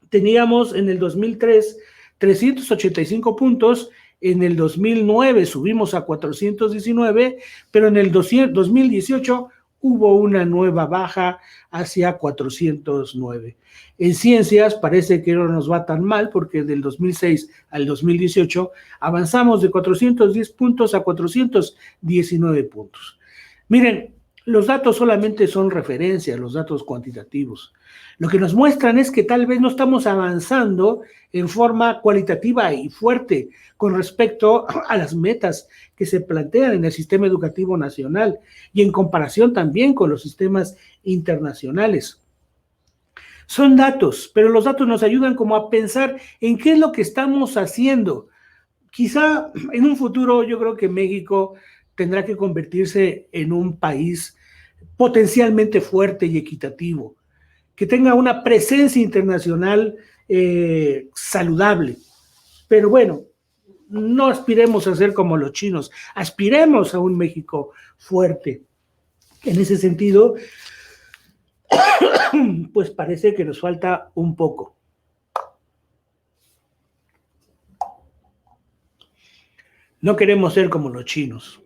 teníamos en el 2003 385 puntos, en el 2009 subimos a 419, pero en el 2018 hubo una nueva baja hacia 409. En ciencias parece que no nos va tan mal, porque del 2006 al 2018 avanzamos de 410 puntos a 419 puntos. Miren, los datos solamente son referencias, los datos cuantitativos. Lo que nos muestran es que tal vez no estamos avanzando en forma cualitativa y fuerte con respecto a las metas que se plantean en el sistema educativo nacional y en comparación también con los sistemas internacionales. Son datos, pero los datos nos ayudan como a pensar en qué es lo que estamos haciendo. Quizá en un futuro yo creo que México tendrá que convertirse en un país potencialmente fuerte y equitativo, que tenga una presencia internacional saludable. Pero bueno, no aspiremos a ser como los chinos, aspiremos a un México fuerte. En ese sentido, pues parece que nos falta un poco. No queremos ser como los chinos,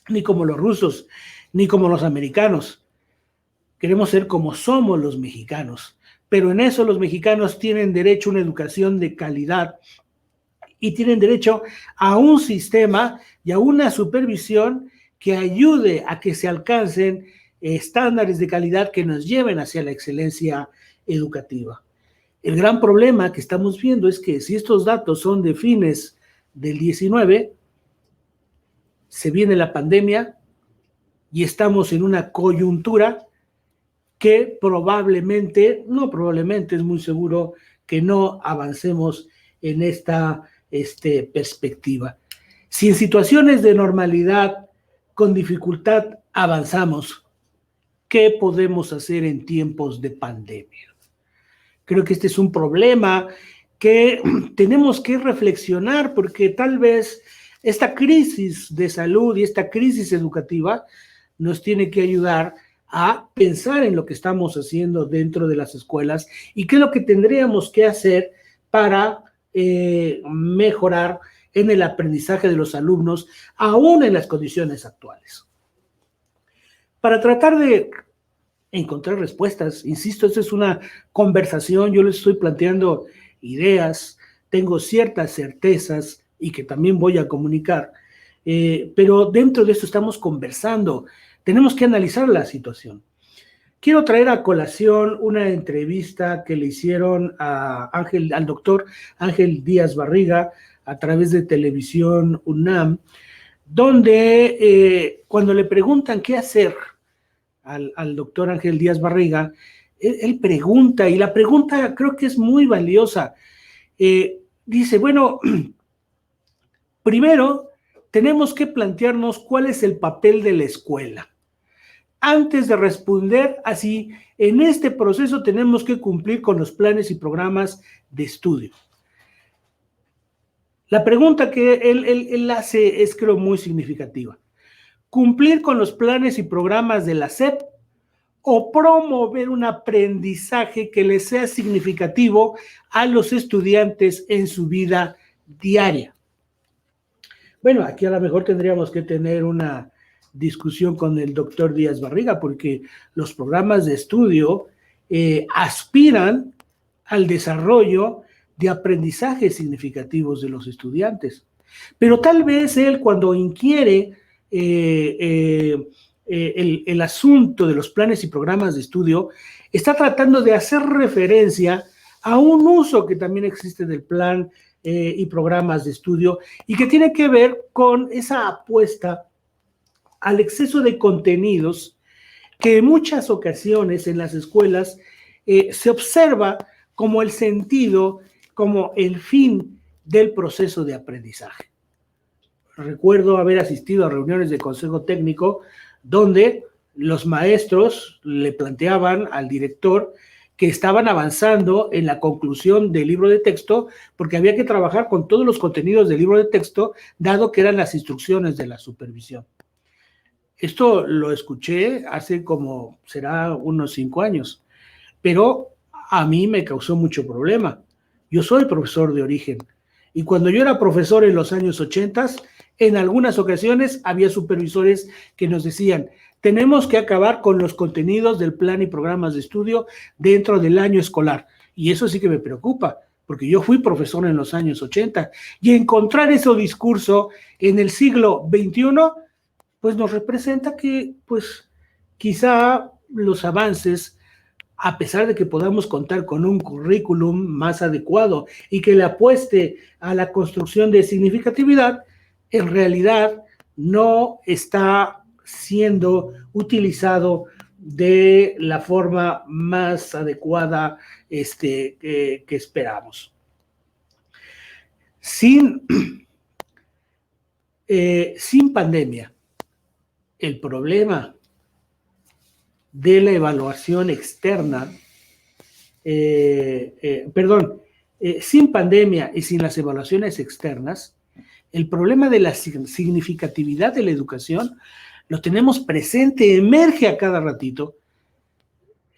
ni como los rusos, ni como los americanos. Queremos ser como somos los mexicanos, pero en eso los mexicanos tienen derecho a una educación de calidad y tienen derecho a un sistema y a una supervisión que ayude a que se alcancen estándares de calidad que nos lleven hacia la excelencia educativa. El gran problema que estamos viendo es que si estos datos son de fines del 19, se viene la pandemia y estamos en una coyuntura que probablemente, no probablemente, es muy seguro que no avancemos en esta perspectiva. Si en situaciones de normalidad con dificultad avanzamos, ¿qué podemos hacer en tiempos de pandemia? Creo que este es un problema que tenemos que reflexionar, porque tal vez esta crisis de salud y esta crisis educativa nos tiene que ayudar a pensar en lo que estamos haciendo dentro de las escuelas y qué es lo que tendríamos que hacer para mejorar en el aprendizaje de los alumnos, aún en las condiciones actuales. Para tratar de encontrar respuestas, insisto, esta es una conversación, yo les estoy planteando ideas, tengo ciertas certezas y que también voy a comunicar, pero dentro de esto estamos conversando, tenemos que analizar la situación. Quiero traer a colación una entrevista que le hicieron al doctor Ángel Díaz Barriga a través de Televisión UNAM, donde cuando le preguntan qué hacer al doctor Ángel Díaz Barriga, él pregunta, y la pregunta creo que es muy valiosa. Dice, bueno, primero tenemos que plantearnos cuál es el papel de la escuela. Antes de responder así, en este proceso tenemos que cumplir con los planes y programas de estudio. La pregunta que él hace es, creo, muy significativa. ¿Cumplir con los planes y programas de la SEP o promover un aprendizaje que les sea significativo a los estudiantes en su vida diaria? Bueno, aquí a lo mejor tendríamos que tener una discusión con el doctor Díaz Barriga, porque los programas de estudio aspiran al desarrollo de aprendizajes significativos de los estudiantes. Pero tal vez él, cuando inquiere el asunto de los planes y programas de estudio, está tratando de hacer referencia a un uso que también existe del plan y programas de estudio y que tiene que ver con esa apuesta al exceso de contenidos que en muchas ocasiones en las escuelas se observa como el sentido, como el fin del proceso de aprendizaje. Recuerdo haber asistido a reuniones de consejo técnico donde los maestros le planteaban al director que estaban avanzando en la conclusión del libro de texto porque había que trabajar con todos los contenidos del libro de texto, dado que eran las instrucciones de la supervisión. Esto lo escuché hace como, será unos 5 años, pero a mí me causó mucho problema. Yo soy profesor de origen y cuando yo era profesor en los años 80, en algunas ocasiones había supervisores que nos decían, tenemos que acabar con los contenidos del plan y programas de estudio dentro del año escolar. Y eso sí que me preocupa, porque yo fui profesor en los años 80 y encontrar ese discurso en el siglo XXI, pues nos representa que, pues, quizá los avances, a pesar de que podamos contar con un currículum más adecuado y que le apueste a la construcción de significatividad, en realidad no está siendo utilizado de la forma más adecuada que esperamos. Sin pandemia, el problema de la evaluación externa, sin pandemia y sin las evaluaciones externas, el problema de la significatividad de la educación lo tenemos presente, emerge a cada ratito.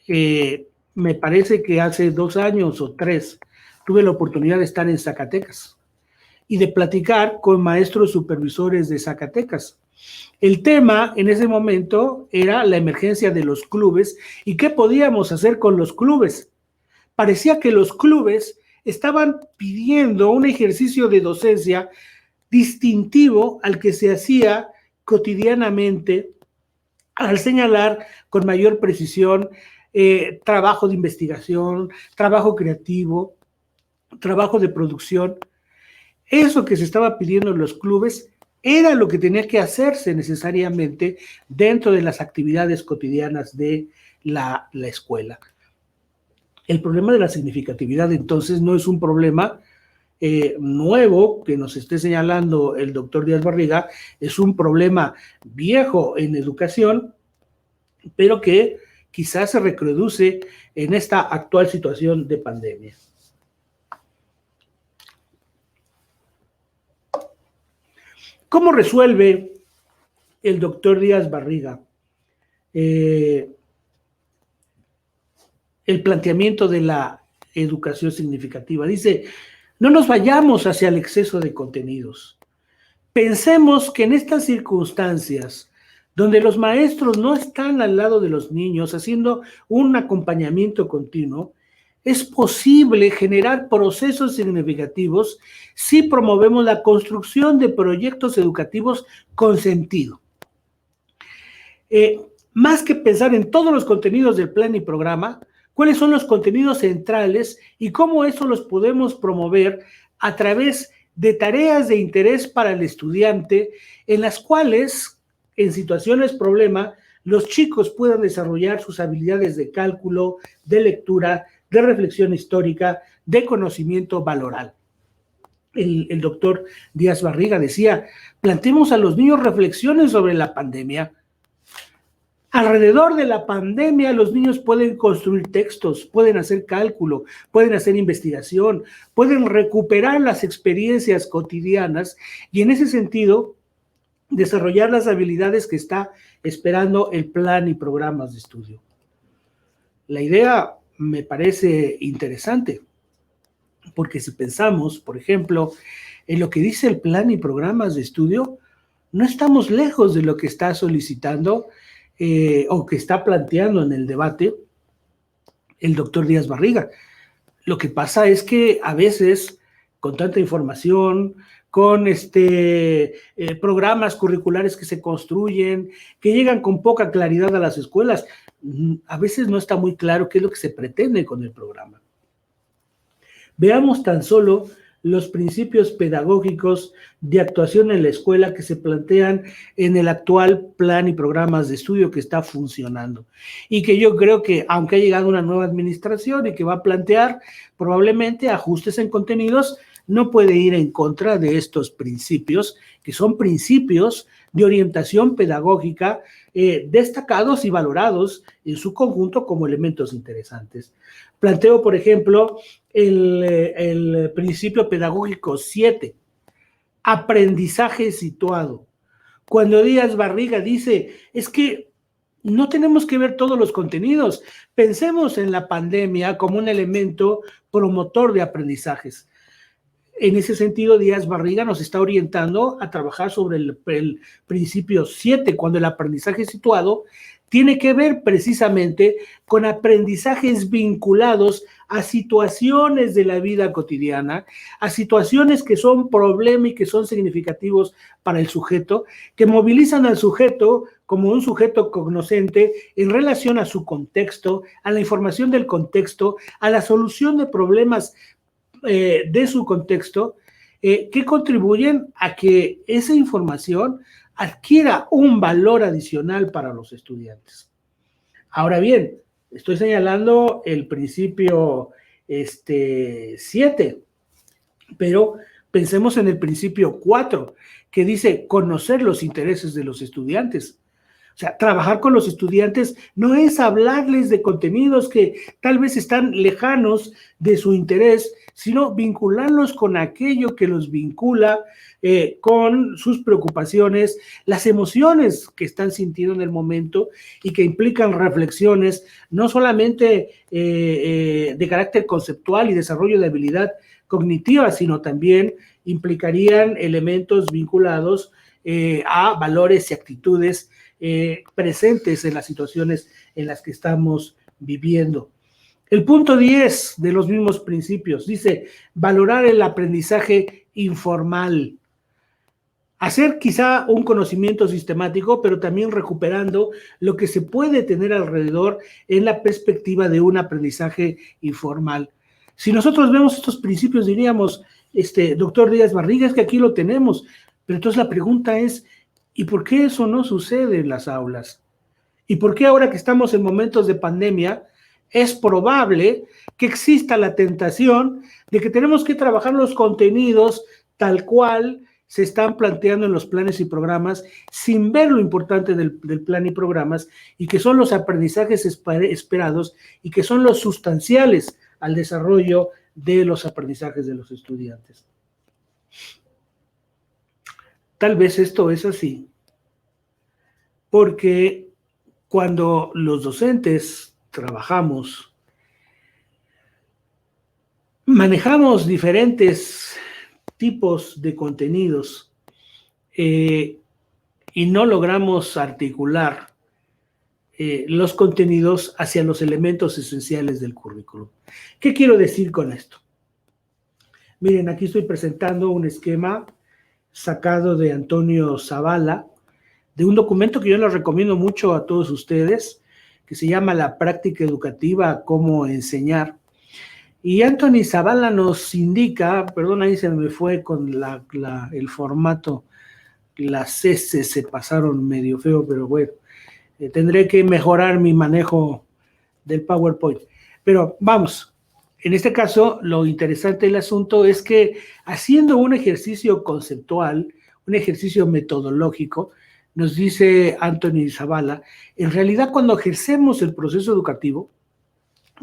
Me parece que hace 2 años o 3 tuve la oportunidad de estar en Zacatecas y de platicar con maestros supervisores de Zacatecas. El tema en ese momento era la emergencia de los clubes y qué podíamos hacer con los clubes. parecía que los clubes estaban pidiendo un ejercicio de docencia distintivo al que se hacía cotidianamente al señalar con mayor precisión trabajo de investigación, trabajo creativo, trabajo de producción. Eso que se estaba pidiendo en los clubes era lo que tenía que hacerse necesariamente dentro de las actividades cotidianas de la escuela. El problema de la significatividad, entonces, no es un problema nuevo que nos esté señalando el doctor Díaz Barriga, es un problema viejo en educación, pero que quizás se reproduce en esta actual situación de pandemia. ¿Cómo resuelve el doctor Díaz Barriga el planteamiento de la educación significativa? Dice, no nos vayamos hacia el exceso de contenidos. Pensemos que en estas circunstancias, donde los maestros no están al lado de los niños haciendo un acompañamiento continuo, es posible generar procesos significativos si promovemos la construcción de proyectos educativos con sentido. Más que pensar en todos los contenidos del plan y programa, cuáles son los contenidos centrales y cómo eso los podemos promover a través de tareas de interés para el estudiante, en las cuales, en situaciones problema, los chicos puedan desarrollar sus habilidades de cálculo, de lectura, de reflexión histórica, de conocimiento valoral. El doctor Díaz Barriga decía, planteemos a los niños reflexiones sobre la pandemia. Alrededor de la pandemia, los niños pueden construir textos, pueden hacer cálculo, pueden hacer investigación, pueden recuperar las experiencias cotidianas y en ese sentido desarrollar las habilidades que está esperando el plan y programas de estudio. La idea me parece interesante, porque si pensamos, por ejemplo, en lo que dice el plan y programas de estudio, no estamos lejos de lo que está solicitando o que está planteando en el debate el doctor Díaz Barriga. Lo que pasa es que a veces, con tanta información, con programas curriculares que se construyen, que llegan con poca claridad a las escuelas, a veces no está muy claro qué es lo que se pretende con el programa. Veamos tan solo los principios pedagógicos de actuación en la escuela que se plantean en el actual plan y programas de estudio que está funcionando. Y que yo creo que, aunque ha llegado una nueva administración y que va a plantear probablemente ajustes en contenidos, no puede ir en contra de estos principios, que son principios de orientación pedagógica destacados y valorados en su conjunto como elementos interesantes. Planteo, por ejemplo, el principio pedagógico 7, aprendizaje situado. Cuando Díaz Barriga dice, es que no tenemos que ver todos los contenidos, pensemos en la pandemia como un elemento promotor de aprendizajes. En ese sentido, Díaz Barriga nos está orientando a trabajar sobre el principio 7, cuando el aprendizaje situado tiene que ver precisamente con aprendizajes vinculados a situaciones de la vida cotidiana, a situaciones que son problema y que son significativos para el sujeto, que movilizan al sujeto como un sujeto cognoscente en relación a su contexto, a la información del contexto, a la solución de problemas de su contexto, que contribuyen a que esa información adquiera un valor adicional para los estudiantes. Ahora bien, estoy señalando el principio 7, pero pensemos en el principio 4, que dice conocer los intereses de los estudiantes. O sea, trabajar con los estudiantes no es hablarles de contenidos que tal vez están lejanos de su interés, sino vincularlos con aquello que los vincula con sus preocupaciones, las emociones que están sintiendo en el momento y que implican reflexiones no solamente de carácter conceptual y desarrollo de habilidad cognitiva, sino también implicarían elementos vinculados a valores y actitudes presentes en las situaciones en las que estamos viviendo. El punto 10 de los mismos principios dice valorar el aprendizaje informal. Hacer quizá un conocimiento sistemático, pero también recuperando lo que se puede tener alrededor en la perspectiva de un aprendizaje informal. Si nosotros vemos estos principios, diríamos, doctor Díaz Barriga, es que aquí lo tenemos, pero entonces la pregunta es, ¿y por qué eso no sucede en las aulas? ¿Y por qué ahora que estamos en momentos de pandemia, es probable que exista la tentación de que tenemos que trabajar los contenidos tal cual se están planteando en los planes y programas, sin ver lo importante del plan y programas, y que son los aprendizajes esperados y que son los sustanciales al desarrollo de los aprendizajes de los estudiantes? Tal vez esto es así, porque cuando los docentes trabajamos, manejamos diferentes tipos de contenidos y no logramos articular los contenidos hacia los elementos esenciales del currículum. ¿Qué quiero decir con esto? Miren, aquí estoy presentando un esquema sacado de Antonio Zavala, de un documento que yo les recomiendo mucho a todos ustedes, que se llama La práctica educativa, cómo enseñar. Y Anthony Zavala nos indica, perdón, ahí se me fue con el formato, las S se pasaron medio feo, pero bueno, tendré que mejorar mi manejo del PowerPoint. Pero vamos, en este caso, lo interesante del asunto es que haciendo un ejercicio conceptual, un ejercicio metodológico, nos dice Anthony Zavala, en realidad cuando ejercemos el proceso educativo,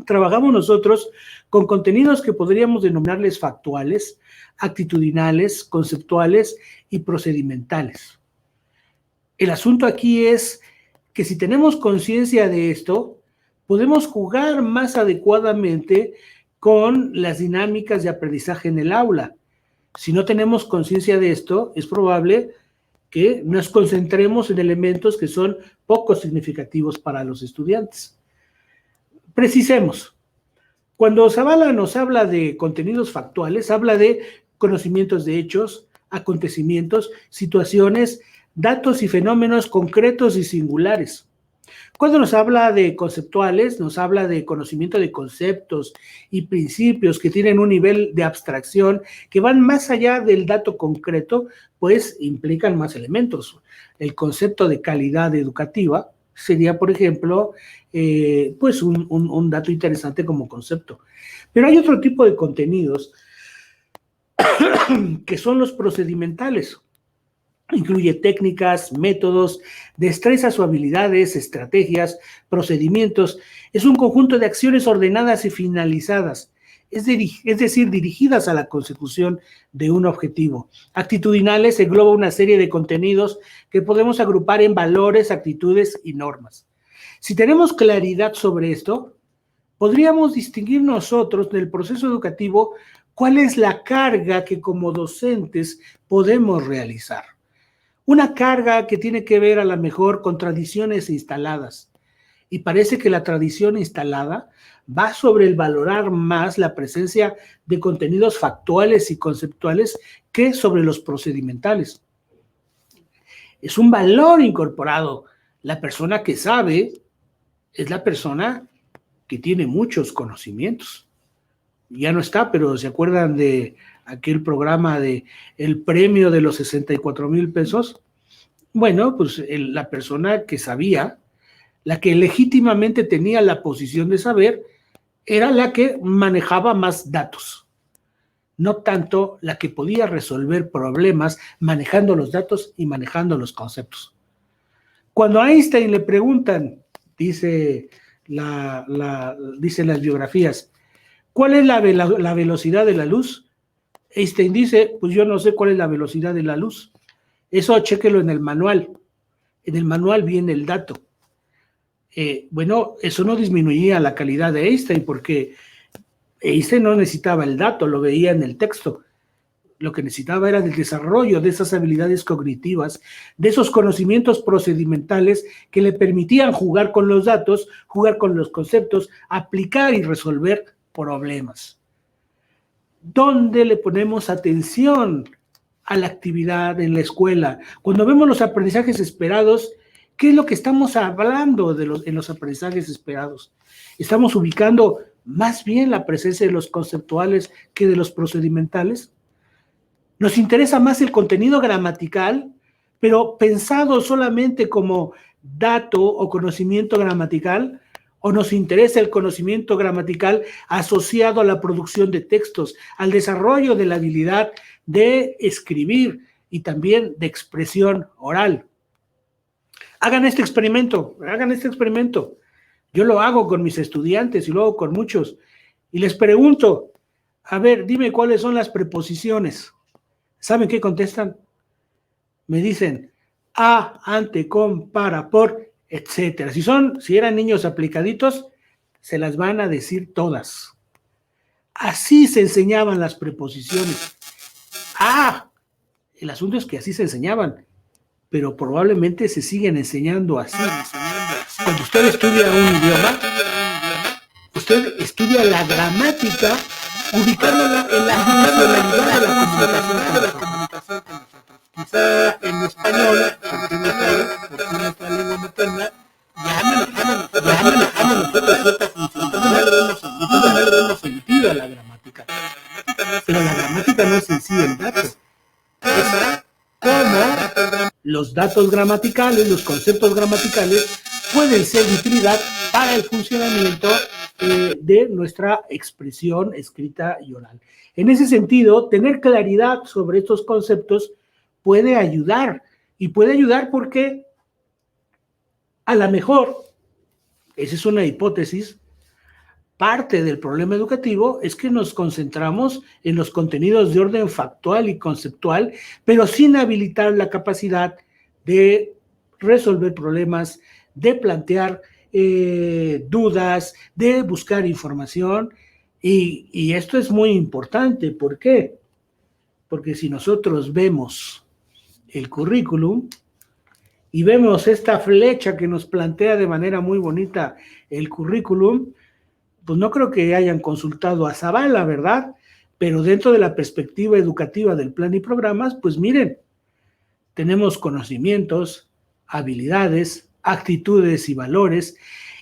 trabajamos nosotros con contenidos que podríamos denominarles factuales, actitudinales, conceptuales y procedimentales. El asunto aquí es que si tenemos conciencia de esto, podemos jugar más adecuadamente con las dinámicas de aprendizaje en el aula. Si no tenemos conciencia de esto, es probable que nos concentremos en elementos que son poco significativos para los estudiantes. Precisemos. Cuando Zavala nos habla de contenidos factuales, habla de conocimientos de hechos, acontecimientos, situaciones, datos y fenómenos concretos y singulares. Cuando nos habla de conceptuales, nos habla de conocimiento de conceptos y principios que tienen un nivel de abstracción que van más allá del dato concreto, pues implican más elementos. El concepto de calidad educativa sería, por ejemplo, pues un dato interesante como concepto. Pero hay otro tipo de contenidos que son los procedimentales. Incluye técnicas, métodos, destrezas o habilidades, estrategias, procedimientos. Es un conjunto de acciones ordenadas y finalizadas, es decir, dirigidas a la consecución de un objetivo. Actitudinales engloba una serie de contenidos que podemos agrupar en valores, actitudes y normas. Si tenemos claridad sobre esto, podríamos distinguir nosotros del proceso educativo cuál es la carga que como docentes podemos realizar. Una carga que tiene que ver a lo mejor con tradiciones instaladas. Y parece que la tradición instalada va sobre el valorar más la presencia de contenidos factuales y conceptuales que sobre los procedimentales. Es un valor incorporado. La persona que sabe es la persona que tiene muchos conocimientos. Ya no está, pero ¿se acuerdan de aquel programa de el premio de los 64,000 pesos? Bueno, pues la persona que sabía, la que legítimamente tenía la posición de saber, era la que manejaba más datos, no tanto la que podía resolver problemas manejando los datos y manejando los conceptos. Cuando a Einstein le preguntan, dicen las biografías, ¿cuál es la velocidad de la luz? Einstein dice, pues yo no sé cuál es la velocidad de la luz. Eso chéquelo en el manual. En el manual viene el dato. Bueno, eso no disminuía la calidad de Einstein porque Einstein no necesitaba el dato, lo veía en el texto. lo que necesitaba era el desarrollo de esas habilidades cognitivas, de esos conocimientos procedimentales que le permitían jugar con los datos, jugar con los conceptos, aplicar y resolver problemas. ¿Dónde le ponemos atención a la actividad en la escuela? Cuando vemos los aprendizajes esperados, ¿qué es lo que estamos hablando en los aprendizajes esperados? ¿Estamos ubicando más bien la presencia de los conceptuales que de los procedimentales? Nos interesa más el contenido gramatical, pero pensado solamente como dato o conocimiento gramatical, o nos interesa el conocimiento gramatical asociado a la producción de textos, al desarrollo de la habilidad de escribir y también de expresión oral. Hagan este experimento. Yo lo hago con mis estudiantes y lo hago con muchos. Y les pregunto, a ver, dime cuáles son las preposiciones. ¿Saben qué contestan? Me dicen a, ante, con, para, por, etcétera. Si eran niños aplicaditos, se las van a decir todas. Así se enseñaban las preposiciones. El asunto es que así se enseñaban, pero probablemente se siguen enseñando así. Cuando usted estudia un idioma, usted estudia la gramática, ubicándola en la funcionalidad de la comunicación. Quizá en español, porque nuestra lengua materna, ya manejamos cierta función, entonces le damos sentido a la gramática. Pero la gramática no es en sí el dato. Es cómo los datos gramaticales, los conceptos gramaticales, pueden ser de utilidad para el funcionamiento de nuestra expresión escrita y oral. En ese sentido, tener claridad sobre estos conceptos puede ayudar, y puede ayudar porque a lo mejor, esa es una hipótesis, parte del problema educativo es que nos concentramos en los contenidos de orden factual y conceptual, pero sin habilitar la capacidad de resolver problemas, de plantear dudas, de buscar información, y esto es muy importante. ¿Por qué? Porque si nosotros vemos el currículum y vemos esta flecha que nos plantea de manera muy bonita el currículum, pues no creo que hayan consultado a Zavala, ¿verdad? Pero dentro de la perspectiva educativa del plan y programas, pues miren, tenemos conocimientos, habilidades, actitudes y valores,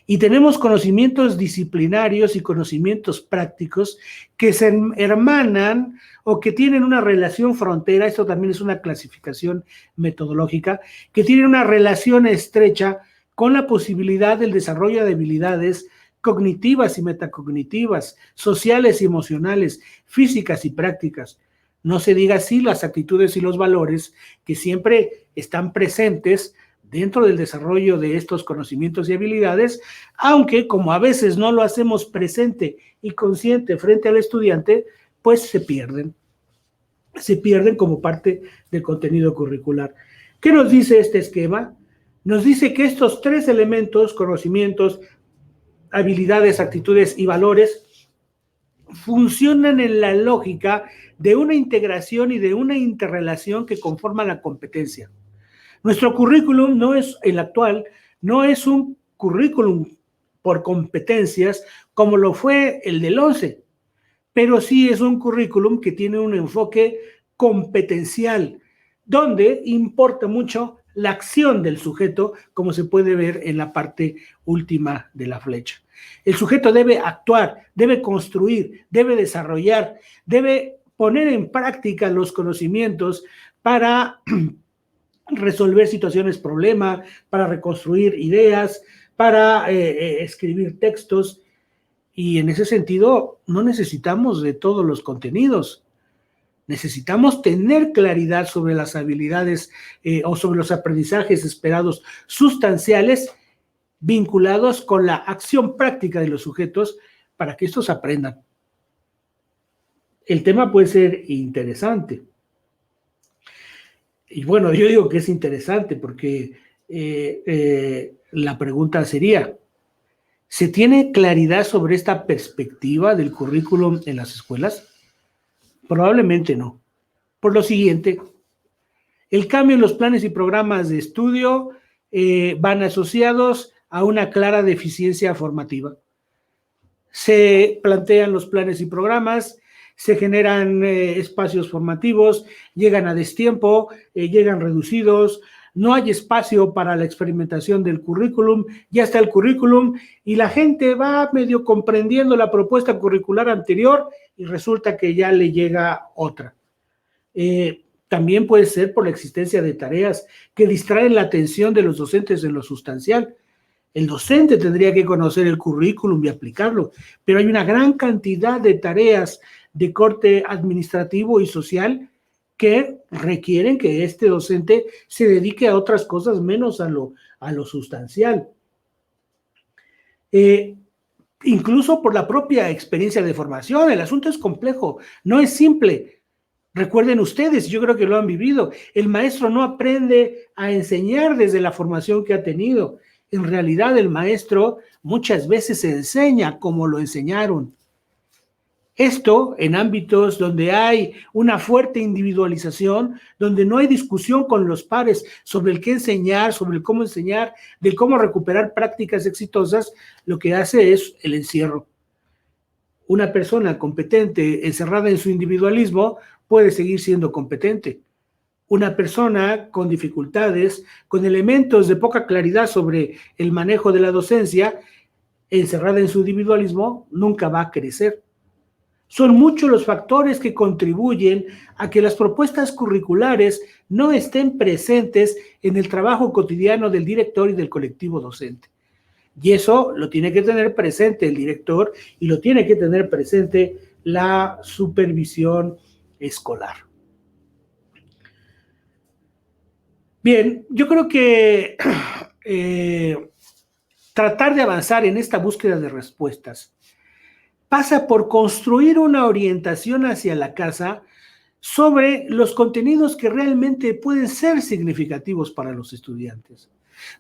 y tenemos conocimientos disciplinarios y conocimientos prácticos que se hermanan o que tienen una relación frontera. Esto también es una clasificación metodológica, que tienen una relación estrecha con la posibilidad del desarrollo de habilidades cognitivas y metacognitivas, sociales y emocionales, físicas y prácticas. No se diga así las actitudes y los valores que siempre están presentes dentro del desarrollo de estos conocimientos y habilidades, aunque como a veces no lo hacemos presente y consciente frente al estudiante, pues se pierden como parte del contenido curricular. ¿Qué nos dice este esquema? Nos dice que estos tres elementos, conocimientos, habilidades, actitudes y valores, funcionan en la lógica de una integración y de una interrelación que conforma la competencia. Nuestro currículum el actual, no es un currículum por competencias como lo fue el del 11, pero sí es un currículum que tiene un enfoque competencial, donde importa mucho la acción del sujeto, como se puede ver en la parte última de la flecha. El sujeto debe actuar, debe construir, debe desarrollar, debe poner en práctica los conocimientos para resolver situaciones problema, para reconstruir ideas, para escribir textos, y en ese sentido no necesitamos de todos los contenidos. Necesitamos tener claridad sobre las habilidades o sobre los aprendizajes esperados sustanciales vinculados con la acción práctica de los sujetos para que estos aprendan. El tema puede ser interesante. Y bueno, yo digo que es interesante porque la pregunta sería, ¿se tiene claridad sobre esta perspectiva del currículum en las escuelas? Probablemente no. por lo siguiente: el cambio en los planes y programas de estudio van asociados a una clara deficiencia formativa. Se plantean los planes y programas, se generan espacios formativos, llegan a destiempo, llegan reducidos, no hay espacio para la experimentación del currículum, ya está el currículum y la gente va medio comprendiendo la propuesta curricular anterior y resulta que ya le llega otra. También puede ser por la existencia de tareas que distraen la atención de los docentes en lo sustancial. El docente tendría que conocer el currículum y aplicarlo, pero hay una gran cantidad de tareas de corte administrativo y social que requieren que este docente se dedique a otras cosas menos a lo sustancial. Incluso por la propia experiencia de formación, el asunto es complejo, no es simple. Recuerden ustedes, yo creo que lo han vivido, el maestro no aprende a enseñar desde la formación que ha tenido. En realidad el maestro muchas veces enseña como lo enseñaron. Esto en ámbitos donde hay una fuerte individualización, donde no hay discusión con los pares sobre el qué enseñar, sobre el cómo enseñar, del cómo recuperar prácticas exitosas, lo que hace es el encierro. Una persona competente, encerrada en su individualismo, puede seguir siendo competente. Una persona con dificultades, con elementos de poca claridad sobre el manejo de la docencia, encerrada en su individualismo, nunca va a crecer. Son muchos los factores que contribuyen a que las propuestas curriculares no estén presentes en el trabajo cotidiano del director y del colectivo docente. Y eso lo tiene que tener presente el director y lo tiene que tener presente la supervisión escolar. Bien, yo creo que tratar de avanzar en esta búsqueda de respuestas pasa por construir una orientación hacia la casa sobre los contenidos que realmente pueden ser significativos para los estudiantes.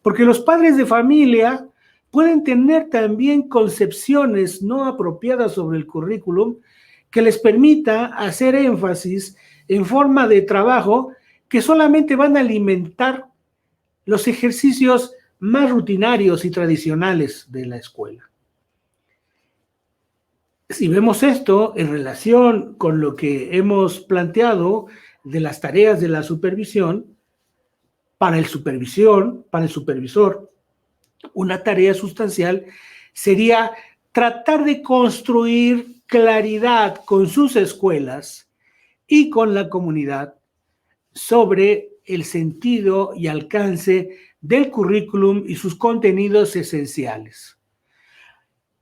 Porque los padres de familia pueden tener también concepciones no apropiadas sobre el currículum que les permita hacer énfasis en forma de trabajo que solamente van a alimentar los ejercicios más rutinarios y tradicionales de la escuela. Si vemos esto en relación con lo que hemos planteado de las tareas de la supervisión, para el supervisor, una tarea sustancial sería tratar de construir claridad con sus escuelas y con la comunidad sobre el sentido y alcance del currículum y sus contenidos esenciales.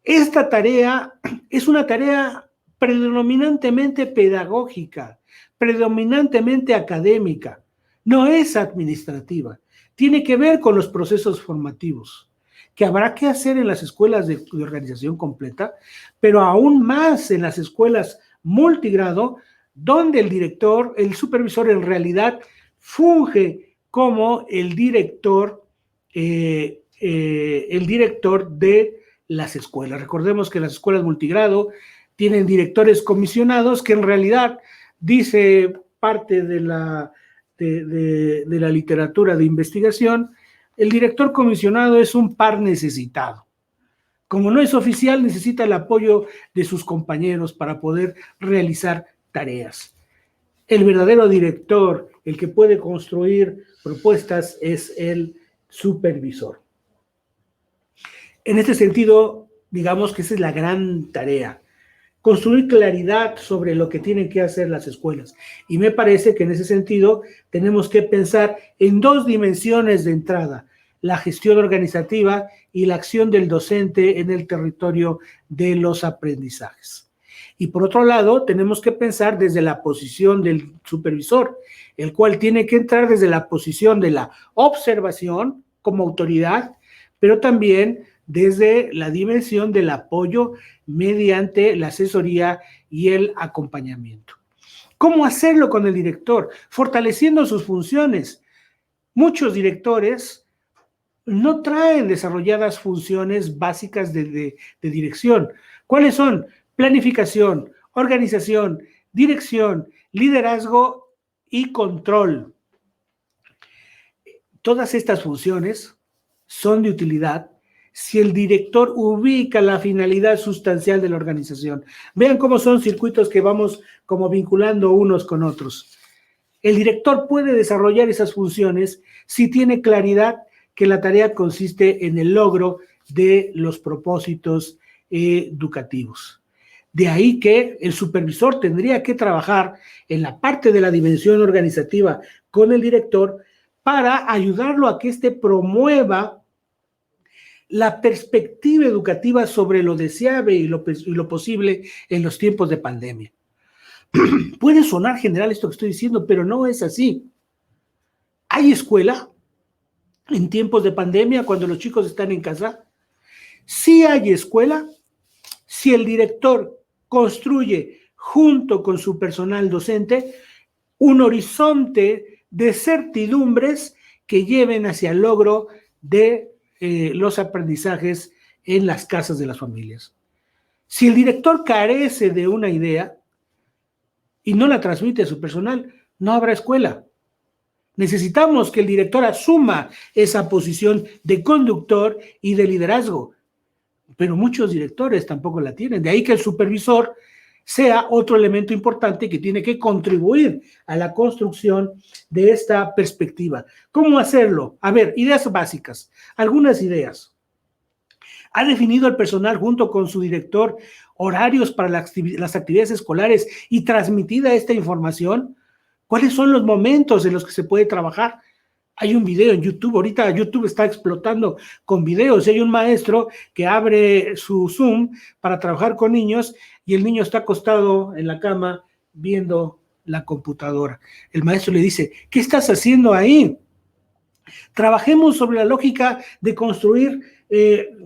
Esta tarea es una tarea predominantemente pedagógica, predominantemente académica, no es administrativa, tiene que ver con los procesos formativos, que habrá que hacer en las escuelas de organización completa, pero aún más en las escuelas multigrado, donde el supervisor en realidad funge como el director de las escuelas. Recordemos que las escuelas multigrado tienen directores comisionados que en realidad, dice parte de la literatura de investigación, el director comisionado es un par necesitado. Como no es oficial, necesita el apoyo de sus compañeros para poder realizar tareas. El verdadero director, el que puede construir propuestas, es el supervisor. En este sentido, digamos que esa es la gran tarea, construir claridad sobre lo que tienen que hacer las escuelas. Y me parece que en ese sentido tenemos que pensar en dos dimensiones de entrada: la gestión organizativa y la acción del docente en el territorio de los aprendizajes. Y por otro lado, tenemos que pensar desde la posición del supervisor, el cual tiene que entrar desde la posición de la observación como autoridad, pero también desde la dimensión del apoyo mediante la asesoría y el acompañamiento. ¿Cómo hacerlo con el director? Fortaleciendo sus funciones. Muchos directores no traen desarrolladas funciones básicas de dirección. ¿Cuáles son? Planificación, organización, dirección, liderazgo y control. Todas estas funciones son de utilidad si el director ubica la finalidad sustancial de la organización. Vean cómo son circuitos que vamos como vinculando unos con otros. El director puede desarrollar esas funciones si tiene claridad que la tarea consiste en el logro de los propósitos educativos. De ahí que el supervisor tendría que trabajar en la parte de la dimensión organizativa con el director para ayudarlo a que éste promueva la perspectiva educativa sobre lo deseable y lo posible en los tiempos de pandemia. Puede sonar general esto que estoy diciendo, pero no es así. ¿Hay escuela en tiempos de pandemia cuando los chicos están en casa? Sí hay escuela si el director construye junto con su personal docente un horizonte de certidumbres que lleven hacia el logro de los aprendizajes en las casas de las familias. Si el director carece de una idea y no la transmite a su personal, no habrá escuela. Necesitamos que el director asuma esa posición de conductor y de liderazgo, pero muchos directores tampoco la tienen. De ahí que el supervisor sea otro elemento importante que tiene que contribuir a la construcción de esta perspectiva. ¿Cómo hacerlo? A ver, ideas básicas, algunas ideas. ¿Ha definido el personal junto con su director horarios para las actividades escolares y transmitida esta información? ¿Cuáles son los momentos en los que se puede trabajar? Hay un video en YouTube, ahorita YouTube está explotando con videos, y hay un maestro que abre su Zoom para trabajar con niños y el niño está acostado en la cama viendo la computadora. El maestro le dice, ¿qué estás haciendo ahí? Trabajemos sobre la lógica de construir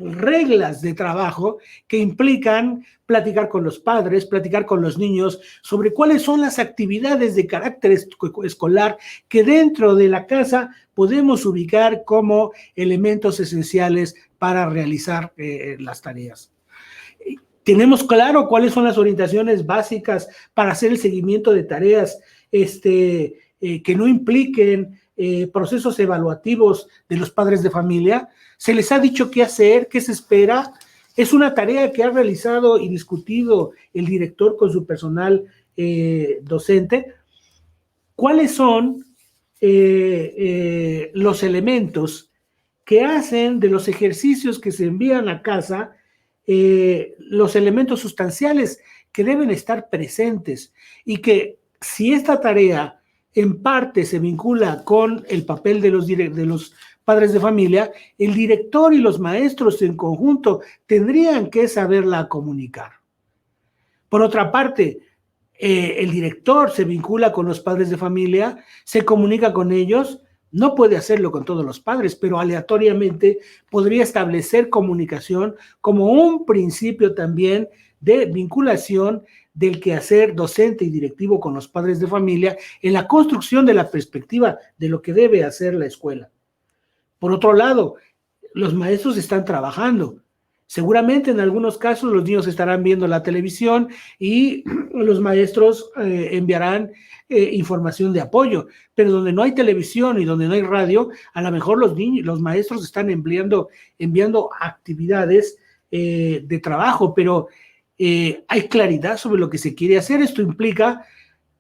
reglas de trabajo que implican platicar con los padres, platicar con los niños sobre cuáles son las actividades de carácter escolar que dentro de la casa podemos ubicar como elementos esenciales para realizar las tareas. Tenemos claro cuáles son las orientaciones básicas para hacer el seguimiento de tareas que no impliquen procesos evaluativos de los padres de familia. Se les ha dicho qué hacer, qué se espera. Es una tarea que ha realizado y discutido el director con su personal docente. ¿Cuáles son los elementos que hacen de los ejercicios que se envían a casa los elementos sustanciales que deben estar presentes? Y que si esta tarea en parte se vincula con el papel de los padres de familia, el director y los maestros en conjunto tendrían que saberla comunicar. Por otra parte, el director se vincula con los padres de familia, se comunica con ellos, no puede hacerlo con todos los padres, pero aleatoriamente podría establecer comunicación como un principio también de vinculación del quehacer docente y directivo con los padres de familia en la construcción de la perspectiva de lo que debe hacer la escuela. Por otro lado, los maestros están trabajando. Seguramente en algunos casos los niños estarán viendo la televisión y los maestros enviarán información de apoyo, pero donde no hay televisión y donde no hay radio, a lo mejor los maestros están enviando actividades de trabajo, pero hay claridad sobre lo que se quiere hacer. Esto implica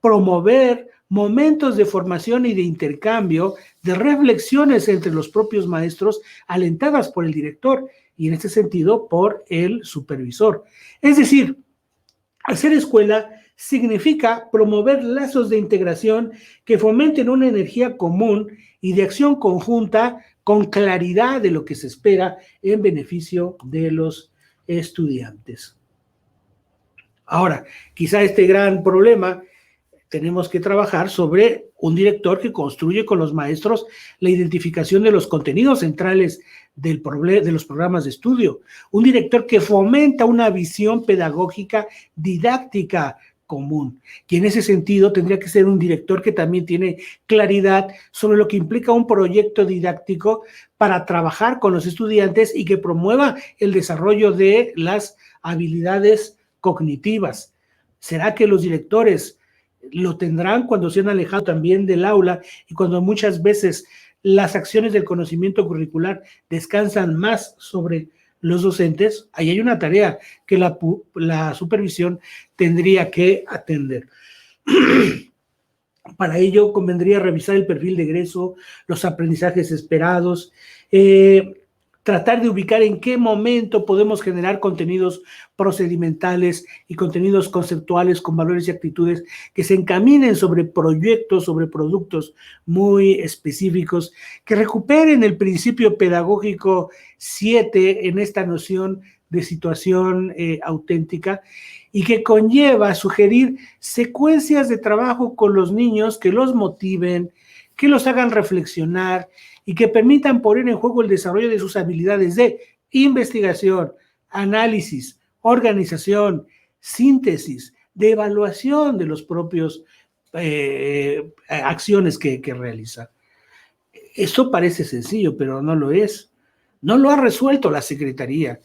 promover momentos de formación y de intercambio, de reflexiones entre los propios maestros, alentadas por el director y en este sentido por el supervisor. Es decir, hacer escuela significa promover lazos de integración que fomenten una energía común y de acción conjunta con claridad de lo que se espera en beneficio de los estudiantes. Ahora, quizá este gran problema tenemos que trabajar sobre un director que construye con los maestros la identificación de los contenidos centrales de los programas de estudio. Un director que fomenta una visión pedagógica didáctica común. Y en ese sentido tendría que ser un director que también tiene claridad sobre lo que implica un proyecto didáctico para trabajar con los estudiantes y que promueva el desarrollo de las habilidades cognitivas. ¿Será que los directores lo tendrán cuando se han alejado también del aula y cuando muchas veces las acciones del conocimiento curricular descansan más sobre los docentes. Ahí hay una tarea que la supervisión tendría que atender. Para ello convendría revisar el perfil de egreso, los aprendizajes esperados, tratar de ubicar en qué momento podemos generar contenidos procedimentales y contenidos conceptuales con valores y actitudes que se encaminen sobre proyectos, sobre productos muy específicos, que recuperen el principio pedagógico 7 en esta noción de situación auténtica y que conlleva sugerir secuencias de trabajo con los niños que los motiven, que los hagan reflexionar y que permitan poner en juego el desarrollo de sus habilidades de investigación, análisis, organización, síntesis, de evaluación de los propios acciones que realizan. Esto parece sencillo, pero no lo es. No lo ha resuelto la Secretaría.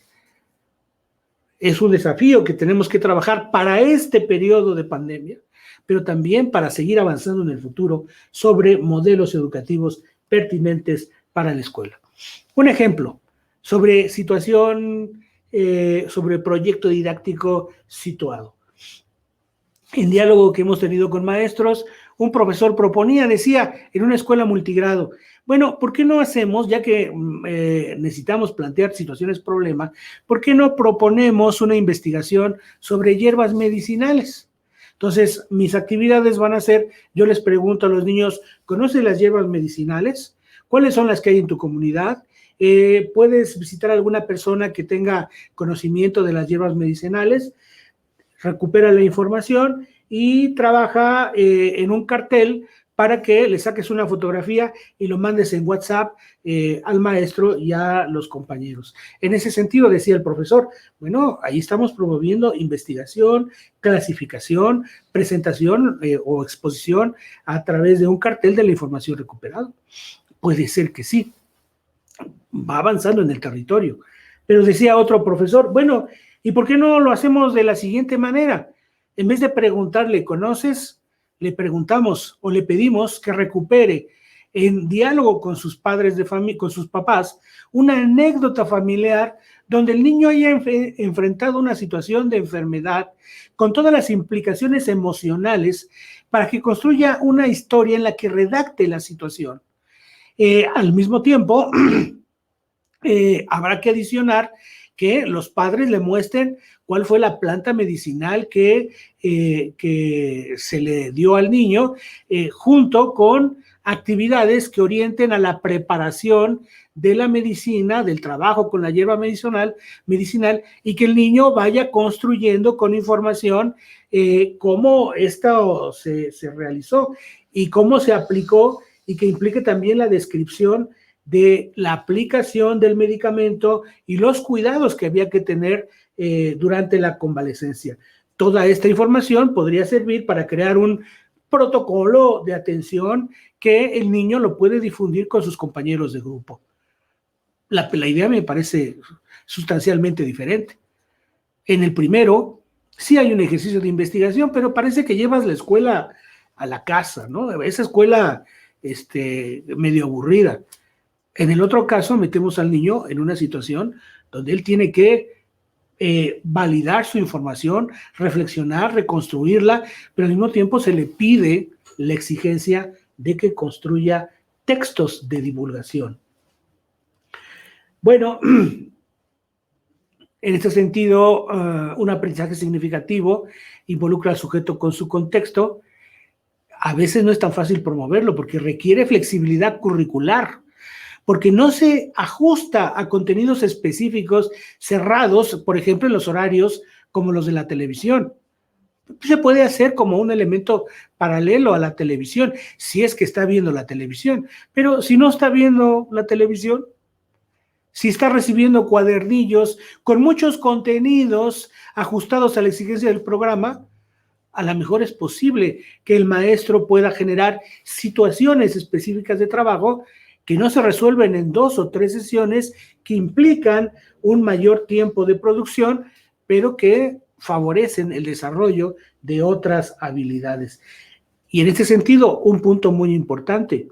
Es un desafío que tenemos que trabajar para este periodo de pandemia, pero también para seguir avanzando en el futuro sobre modelos educativos pertinentes para la escuela. Un ejemplo sobre situación, sobre proyecto didáctico situado. En diálogo que hemos tenido con maestros, un profesor proponía, decía, en una escuela multigrado, bueno, ¿por qué no hacemos, ya que necesitamos plantear situaciones problema, ¿por qué no proponemos una investigación sobre hierbas medicinales? Entonces, mis actividades van a ser, yo les pregunto a los niños, ¿conoces las hierbas medicinales? ¿Cuáles son las que hay en tu comunidad? ¿Puedes visitar a alguna persona que tenga conocimiento de las hierbas medicinales? Recupera la información y trabaja en un cartel para que le saques una fotografía y lo mandes en WhatsApp al maestro y a los compañeros. En ese sentido, decía el profesor, bueno, ahí estamos promoviendo investigación, clasificación, presentación o exposición a través de un cartel de la información recuperada. Puede ser que sí, va avanzando en el territorio. Pero decía otro profesor, bueno, ¿y por qué no lo hacemos de la siguiente manera? En vez de preguntarle, ¿conoces? Le preguntamos o le pedimos que recupere en diálogo con sus padres de familia, con sus papás, una anécdota familiar donde el niño haya enfrentado una situación de enfermedad con todas las implicaciones emocionales para que construya una historia en la que redacte la situación. Al mismo tiempo, habrá que adicionar que los padres le muestren cuál fue la planta medicinal que se le dio al niño, junto con actividades que orienten a la preparación de la medicina, del trabajo con la hierba medicinal, y que el niño vaya construyendo con información cómo esto se realizó y cómo se aplicó, y que implique también la descripción de la aplicación del medicamento y los cuidados que había que tener durante la convalecencia. Toda esta información podría servir para crear un protocolo de atención que el niño lo puede difundir con sus compañeros de grupo. La idea me parece sustancialmente diferente. En el primero, sí hay un ejercicio de investigación, pero parece que llevas la escuela a la casa, ¿no? Esa escuela medio aburrida. En el otro caso, metemos al niño en una situación donde él tiene que validar su información, reflexionar, reconstruirla, pero al mismo tiempo se le pide la exigencia de que construya textos de divulgación. Bueno, en este sentido, un aprendizaje significativo involucra al sujeto con su contexto. A veces no es tan fácil promoverlo porque requiere flexibilidad curricular, porque no se ajusta a contenidos específicos cerrados, por ejemplo, en los horarios como los de la televisión. Se puede hacer como un elemento paralelo a la televisión, si es que está viendo la televisión, pero si no está viendo la televisión, si está recibiendo cuadernillos con muchos contenidos ajustados a la exigencia del programa, a lo mejor es posible que el maestro pueda generar situaciones específicas de trabajo que no se resuelven en 2 o 3 sesiones, que implican un mayor tiempo de producción, pero que favorecen el desarrollo de otras habilidades. Y en este sentido, un punto muy importante,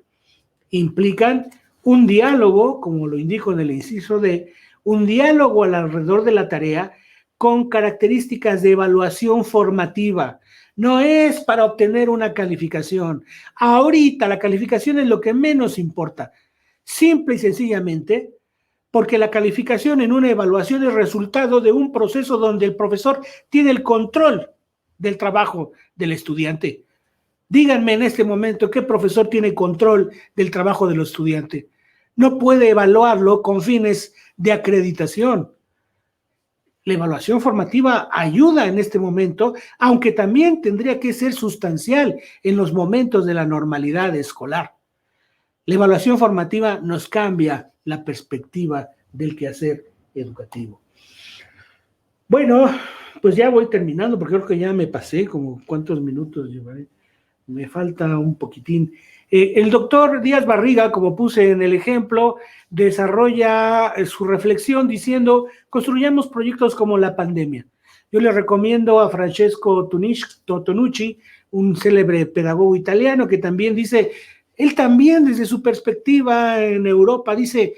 implican un diálogo, como lo indico en el inciso D, un diálogo alrededor de la tarea con características de evaluación formativa. No es para obtener una calificación. Ahorita la calificación es lo que menos importa. Simple y sencillamente, porque la calificación en una evaluación es resultado de un proceso donde el profesor tiene el control del trabajo del estudiante. Díganme en este momento qué profesor tiene control del trabajo de los estudiantes. No puede evaluarlo con fines de acreditación. La evaluación formativa ayuda en este momento, aunque también tendría que ser sustancial en los momentos de la normalidad escolar. La evaluación formativa nos cambia la perspectiva del quehacer educativo. Bueno, pues ya voy terminando porque creo que ya me pasé, como cuántos minutos llevaré. Me falta un poquitín. El doctor Díaz Barriga, como puse en el ejemplo, desarrolla su reflexión diciendo, construyamos proyectos como la pandemia. Yo le recomiendo a Francesco Tonucci, un célebre pedagogo italiano, que también dice, él también desde su perspectiva en Europa dice,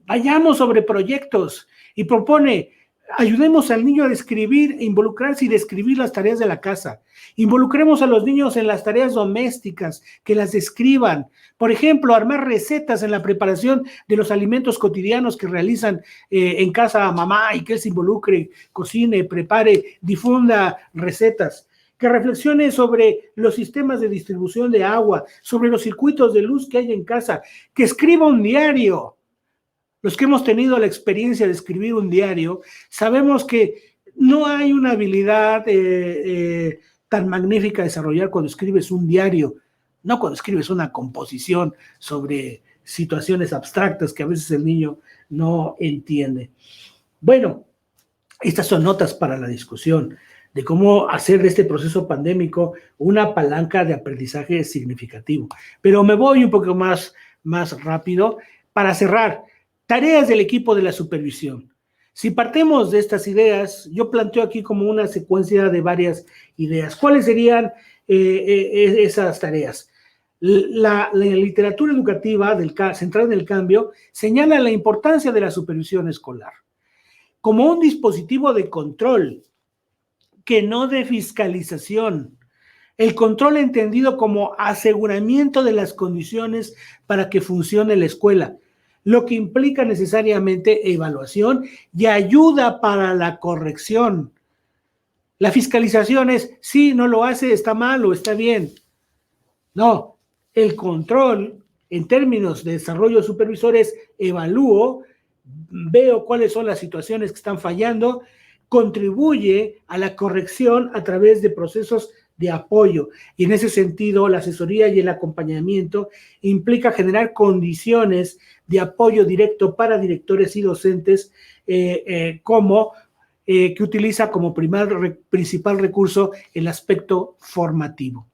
vayamos sobre proyectos y propone, ayudemos al niño a describir, involucrarse y describir las tareas de la casa. Involucremos a los niños en las tareas domésticas, que las describan. Por ejemplo, armar recetas en la preparación de los alimentos cotidianos que realizan en casa a mamá y que él se involucre, cocine, prepare, difunda recetas. Que reflexione sobre los sistemas de distribución de agua, sobre los circuitos de luz que hay en casa, que escriba un diario. Los que hemos tenido la experiencia de escribir un diario, sabemos que no hay una habilidad tan magnífica de desarrollar cuando escribes un diario, no cuando escribes una composición sobre situaciones abstractas que a veces el niño no entiende. Bueno, estas son notas para la discusión de cómo hacer de este proceso pandémico una palanca de aprendizaje significativo. Pero me voy un poco más rápido para cerrar. Tareas del equipo de la supervisión. Si partimos de estas ideas, yo planteo aquí como una secuencia de varias ideas. ¿Cuáles serían esas tareas? La literatura educativa centrada en el cambio señala la importancia de la supervisión escolar como un dispositivo de control, que no de fiscalización. El control entendido como aseguramiento de las condiciones para que funcione la escuela, lo que implica necesariamente evaluación y ayuda para la corrección. La fiscalización es, sí, no lo hace, está mal o está bien. No, el control en términos de desarrollo supervisor es evalúo, veo cuáles son las situaciones que están fallando, contribuye a la corrección a través de procesos de apoyo. Y en ese sentido, la asesoría y el acompañamiento implica generar condiciones de apoyo directo para directores y docentes que utiliza como principal recurso el aspecto formativo.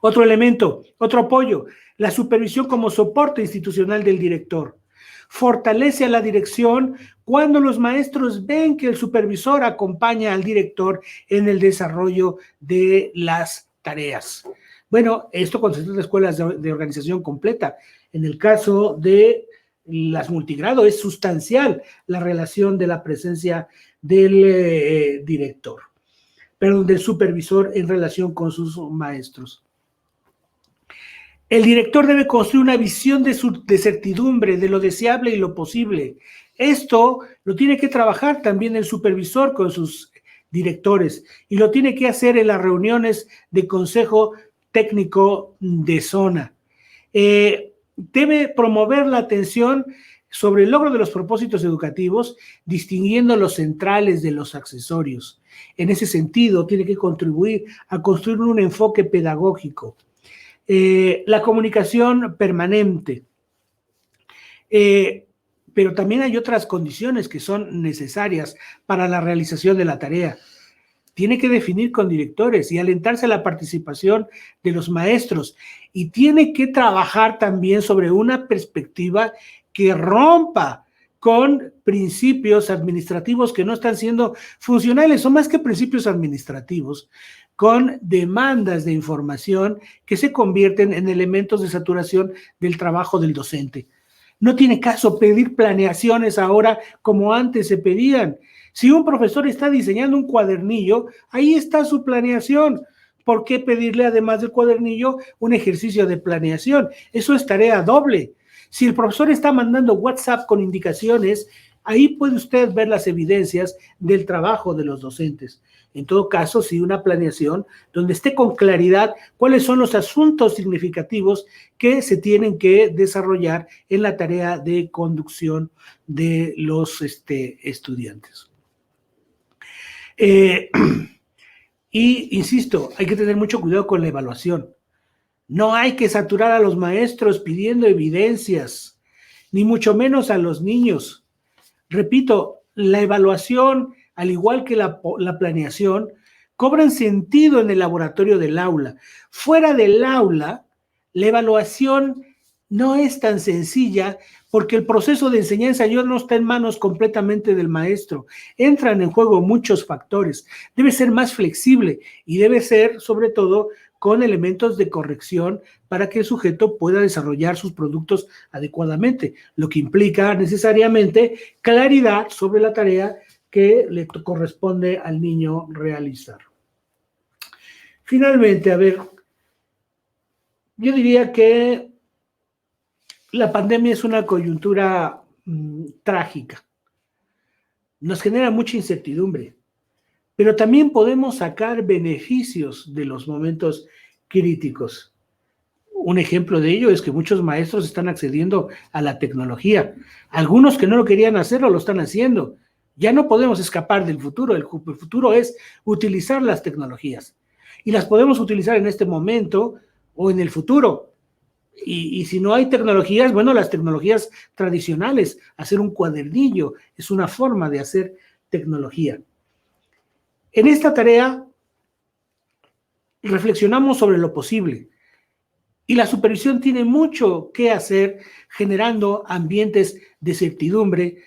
Otro elemento, otro apoyo, la supervisión como soporte institucional del director. Fortalece a la dirección cuando los maestros ven que el supervisor acompaña al director en el desarrollo de las tareas. Bueno, esto cuando se trata de escuelas de organización completa. En el caso de las multigrado es sustancial la relación de la presencia del director, pero del supervisor en relación con sus maestros. El director debe construir una visión de certidumbre, de lo deseable y lo posible. Esto lo tiene que trabajar también el supervisor con sus directores y lo tiene que hacer en las reuniones de consejo técnico de zona. Debe promover la atención sobre el logro de los propósitos educativos, distinguiendo los centrales de los accesorios. En ese sentido, tiene que contribuir a construir un enfoque pedagógico. La comunicación permanente. Pero también hay otras condiciones que son necesarias para la realización de la tarea. Tiene que definir con directores y alentarse a la participación de los maestros y tiene que trabajar también sobre una perspectiva que rompa con principios administrativos que no están siendo funcionales, o más que principios administrativos, con demandas de información que se convierten en elementos de saturación del trabajo del docente. No tiene caso pedir planeaciones ahora como antes se pedían. Si un profesor está diseñando un cuadernillo, ahí está su planeación. ¿Por qué pedirle, además del cuadernillo, un ejercicio de planeación? Eso es tarea doble. Si el profesor está mandando WhatsApp con indicaciones, ahí puede usted ver las evidencias del trabajo de los docentes. En todo caso, sí, una planeación donde esté con claridad cuáles son los asuntos significativos que se tienen que desarrollar en la tarea de conducción de los estudiantes. Y insisto, hay que tener mucho cuidado con la evaluación. No hay que saturar a los maestros pidiendo evidencias, ni mucho menos a los niños. Repito, la evaluación, al igual que la planeación, cobran sentido en el laboratorio del aula. Fuera del aula, la evaluación no es tan sencilla porque el proceso de enseñanza ya no está en manos completamente del maestro. Entran en juego muchos factores. Debe ser más flexible y debe ser, sobre todo, con elementos de corrección para que el sujeto pueda desarrollar sus productos adecuadamente, lo que implica necesariamente claridad sobre la tarea que le corresponde al niño realizar. Finalmente, a ver, yo diría que la pandemia es una coyuntura trágica. Nos genera mucha incertidumbre, pero también podemos sacar beneficios de los momentos críticos. Un ejemplo de ello es que muchos maestros están accediendo a la tecnología. Algunos que no lo querían hacerlo lo están haciendo. Ya no podemos escapar del futuro. El futuro es utilizar las tecnologías. Y las podemos utilizar en este momento o en el futuro. Y si no hay tecnologías, bueno, las tecnologías tradicionales, hacer un cuadernillo es una forma de hacer tecnología. En esta tarea reflexionamos sobre lo posible y la supervisión tiene mucho que hacer generando ambientes de certidumbre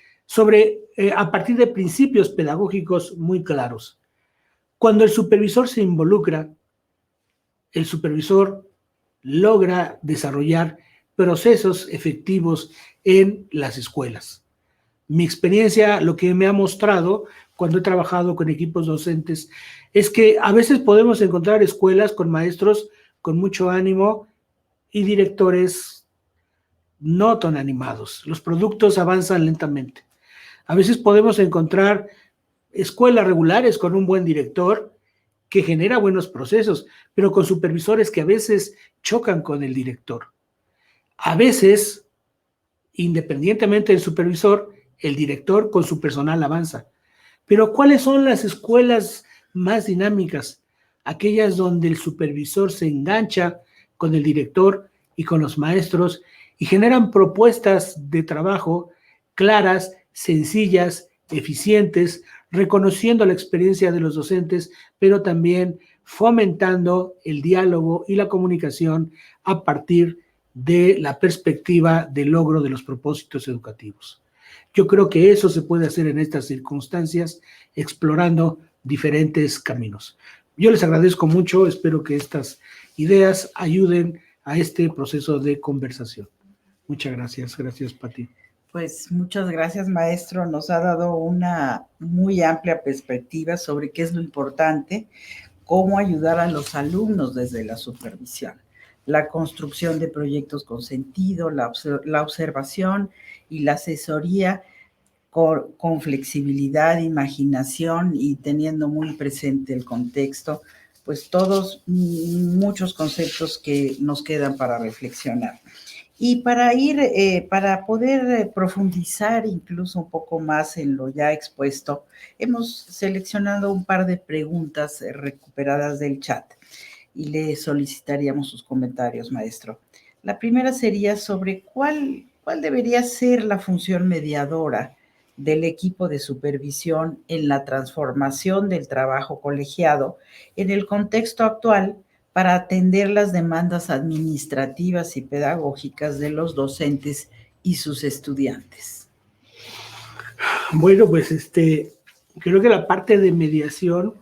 a partir de principios pedagógicos muy claros. Cuando el supervisor se involucra, el supervisor logra desarrollar procesos efectivos en las escuelas. Mi experiencia, lo que me ha mostrado cuando he trabajado con equipos docentes, es que a veces podemos encontrar escuelas con maestros con mucho ánimo y directores no tan animados. Los productos avanzan lentamente. A veces podemos encontrar escuelas regulares con un buen director que genera buenos procesos, pero con supervisores que a veces chocan con el director. A veces, independientemente del supervisor, el director con su personal avanza. Pero ¿cuáles son las escuelas más dinámicas? Aquellas donde el supervisor se engancha con el director y con los maestros y generan propuestas de trabajo claras, sencillas, eficientes, reconociendo la experiencia de los docentes, pero también fomentando el diálogo y la comunicación a partir de la perspectiva del logro de los propósitos educativos. Yo creo que eso se puede hacer en estas circunstancias, explorando diferentes caminos. Yo les agradezco mucho, espero que estas ideas ayuden a este proceso de conversación. Muchas gracias. Gracias, Pati. Pues muchas gracias, maestro. Nos ha dado una muy amplia perspectiva sobre qué es lo importante, cómo ayudar a los alumnos desde la supervisión, la construcción de proyectos con sentido, la observación y la asesoría con flexibilidad, imaginación y teniendo muy presente el contexto, pues muchos conceptos que nos quedan para reflexionar. Y para poder profundizar incluso un poco más en lo ya expuesto, hemos seleccionado un par de preguntas recuperadas del chat y le solicitaríamos sus comentarios, maestro. La primera sería sobre cuál debería ser la función mediadora del equipo de supervisión en la transformación del trabajo colegiado en el contexto actual para atender las demandas administrativas y pedagógicas de los docentes y sus estudiantes. Bueno, pues creo que la parte de mediación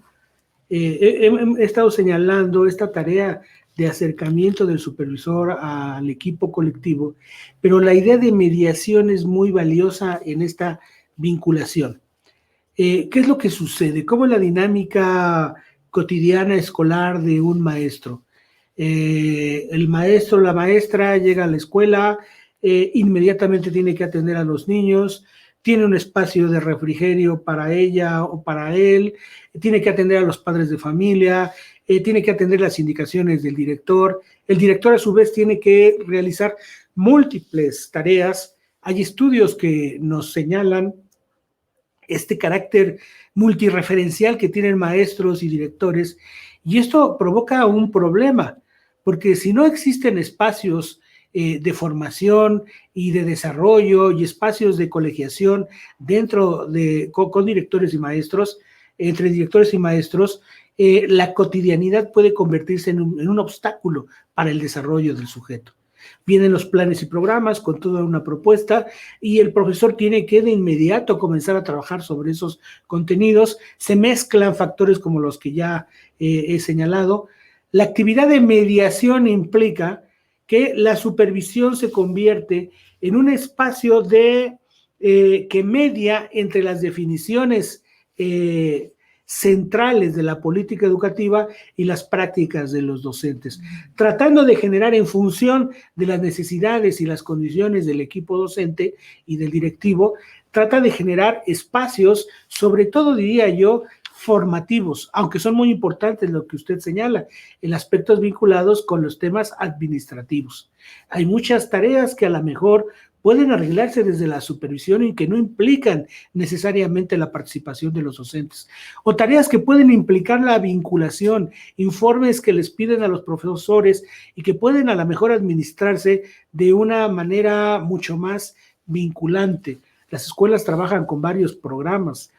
He estado señalando esta tarea de acercamiento del supervisor al equipo colectivo, pero la idea de mediación es muy valiosa en esta vinculación. ¿Qué es lo que sucede? ¿Cómo es la dinámica cotidiana escolar de un maestro? El maestro o la maestra llega a la escuela, inmediatamente tiene que atender a los niños, tiene un espacio de refrigerio para ella o para él, tiene que atender a los padres de familia, tiene que atender las indicaciones del director. El director a su vez tiene que realizar múltiples tareas. Hay estudios que nos señalan este carácter multireferencial que tienen maestros y directores, y esto provoca un problema, porque si no existen espacios de formación y de desarrollo y espacios de colegiación dentro de, con directores y maestros, entre directores y maestros, la cotidianidad puede convertirse en un obstáculo para el desarrollo del sujeto. Vienen los planes y programas con toda una propuesta y el profesor tiene que de inmediato comenzar a trabajar sobre esos contenidos. Se mezclan factores como los que ya he señalado. La actividad de mediación implica que la supervisión se convierte en un espacio que media entre las definiciones centrales de la política educativa y las prácticas de los docentes, tratando de generar en función de las necesidades y las condiciones del equipo docente y del directivo, trata de generar espacios, sobre todo diría yo, formativos, aunque son muy importantes lo que usted señala, en aspectos vinculados con los temas administrativos. Hay muchas tareas que a lo mejor pueden arreglarse desde la supervisión y que no implican necesariamente la participación de los docentes, o tareas que pueden implicar la vinculación, informes que les piden a los profesores y que pueden a lo mejor administrarse de una manera mucho más vinculante. Las escuelas trabajan con varios programas.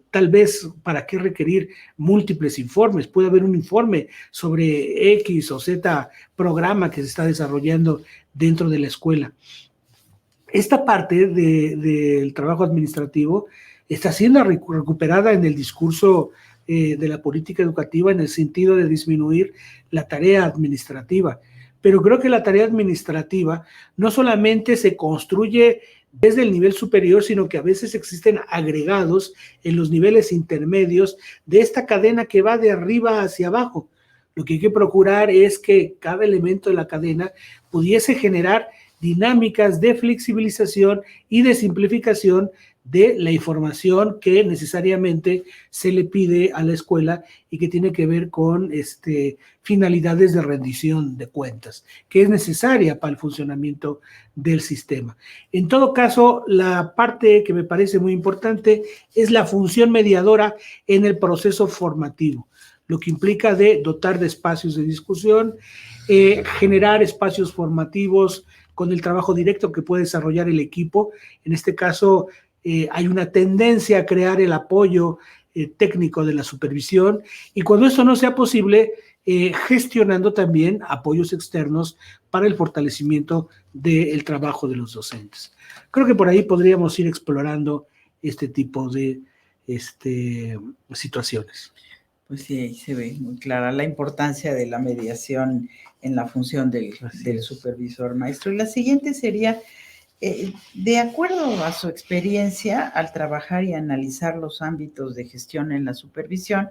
Tal vez, ¿para qué requerir múltiples informes? Puede haber un informe sobre X o Z programa que se está desarrollando dentro de la escuela. Esta parte del trabajo administrativo está siendo recuperada en el discurso de la política educativa en el sentido de disminuir la tarea administrativa. Pero creo que la tarea administrativa no solamente se construye desde el nivel superior, sino que a veces existen agregados en los niveles intermedios de esta cadena que va de arriba hacia abajo. Lo que hay que procurar es que cada elemento de la cadena pudiese generar dinámicas de flexibilización y de simplificación de la información que necesariamente se le pide a la escuela y que tiene que ver con finalidades de rendición de cuentas, que es necesaria para el funcionamiento del sistema. En todo caso, la parte que me parece muy importante es la función mediadora en el proceso formativo, lo que implica de dotar de espacios de discusión, generar espacios formativos con el trabajo directo que puede desarrollar el equipo. En este caso, hay una tendencia a crear el apoyo técnico de la supervisión y cuando eso no sea posible, gestionando también apoyos externos para el fortalecimiento del trabajo de los docentes. Creo que por ahí podríamos ir explorando este tipo de situaciones. Pues sí, ahí se ve muy clara la importancia de la mediación en la función del supervisor maestro. Y la siguiente sería, de acuerdo a su experiencia al trabajar y analizar los ámbitos de gestión en la supervisión,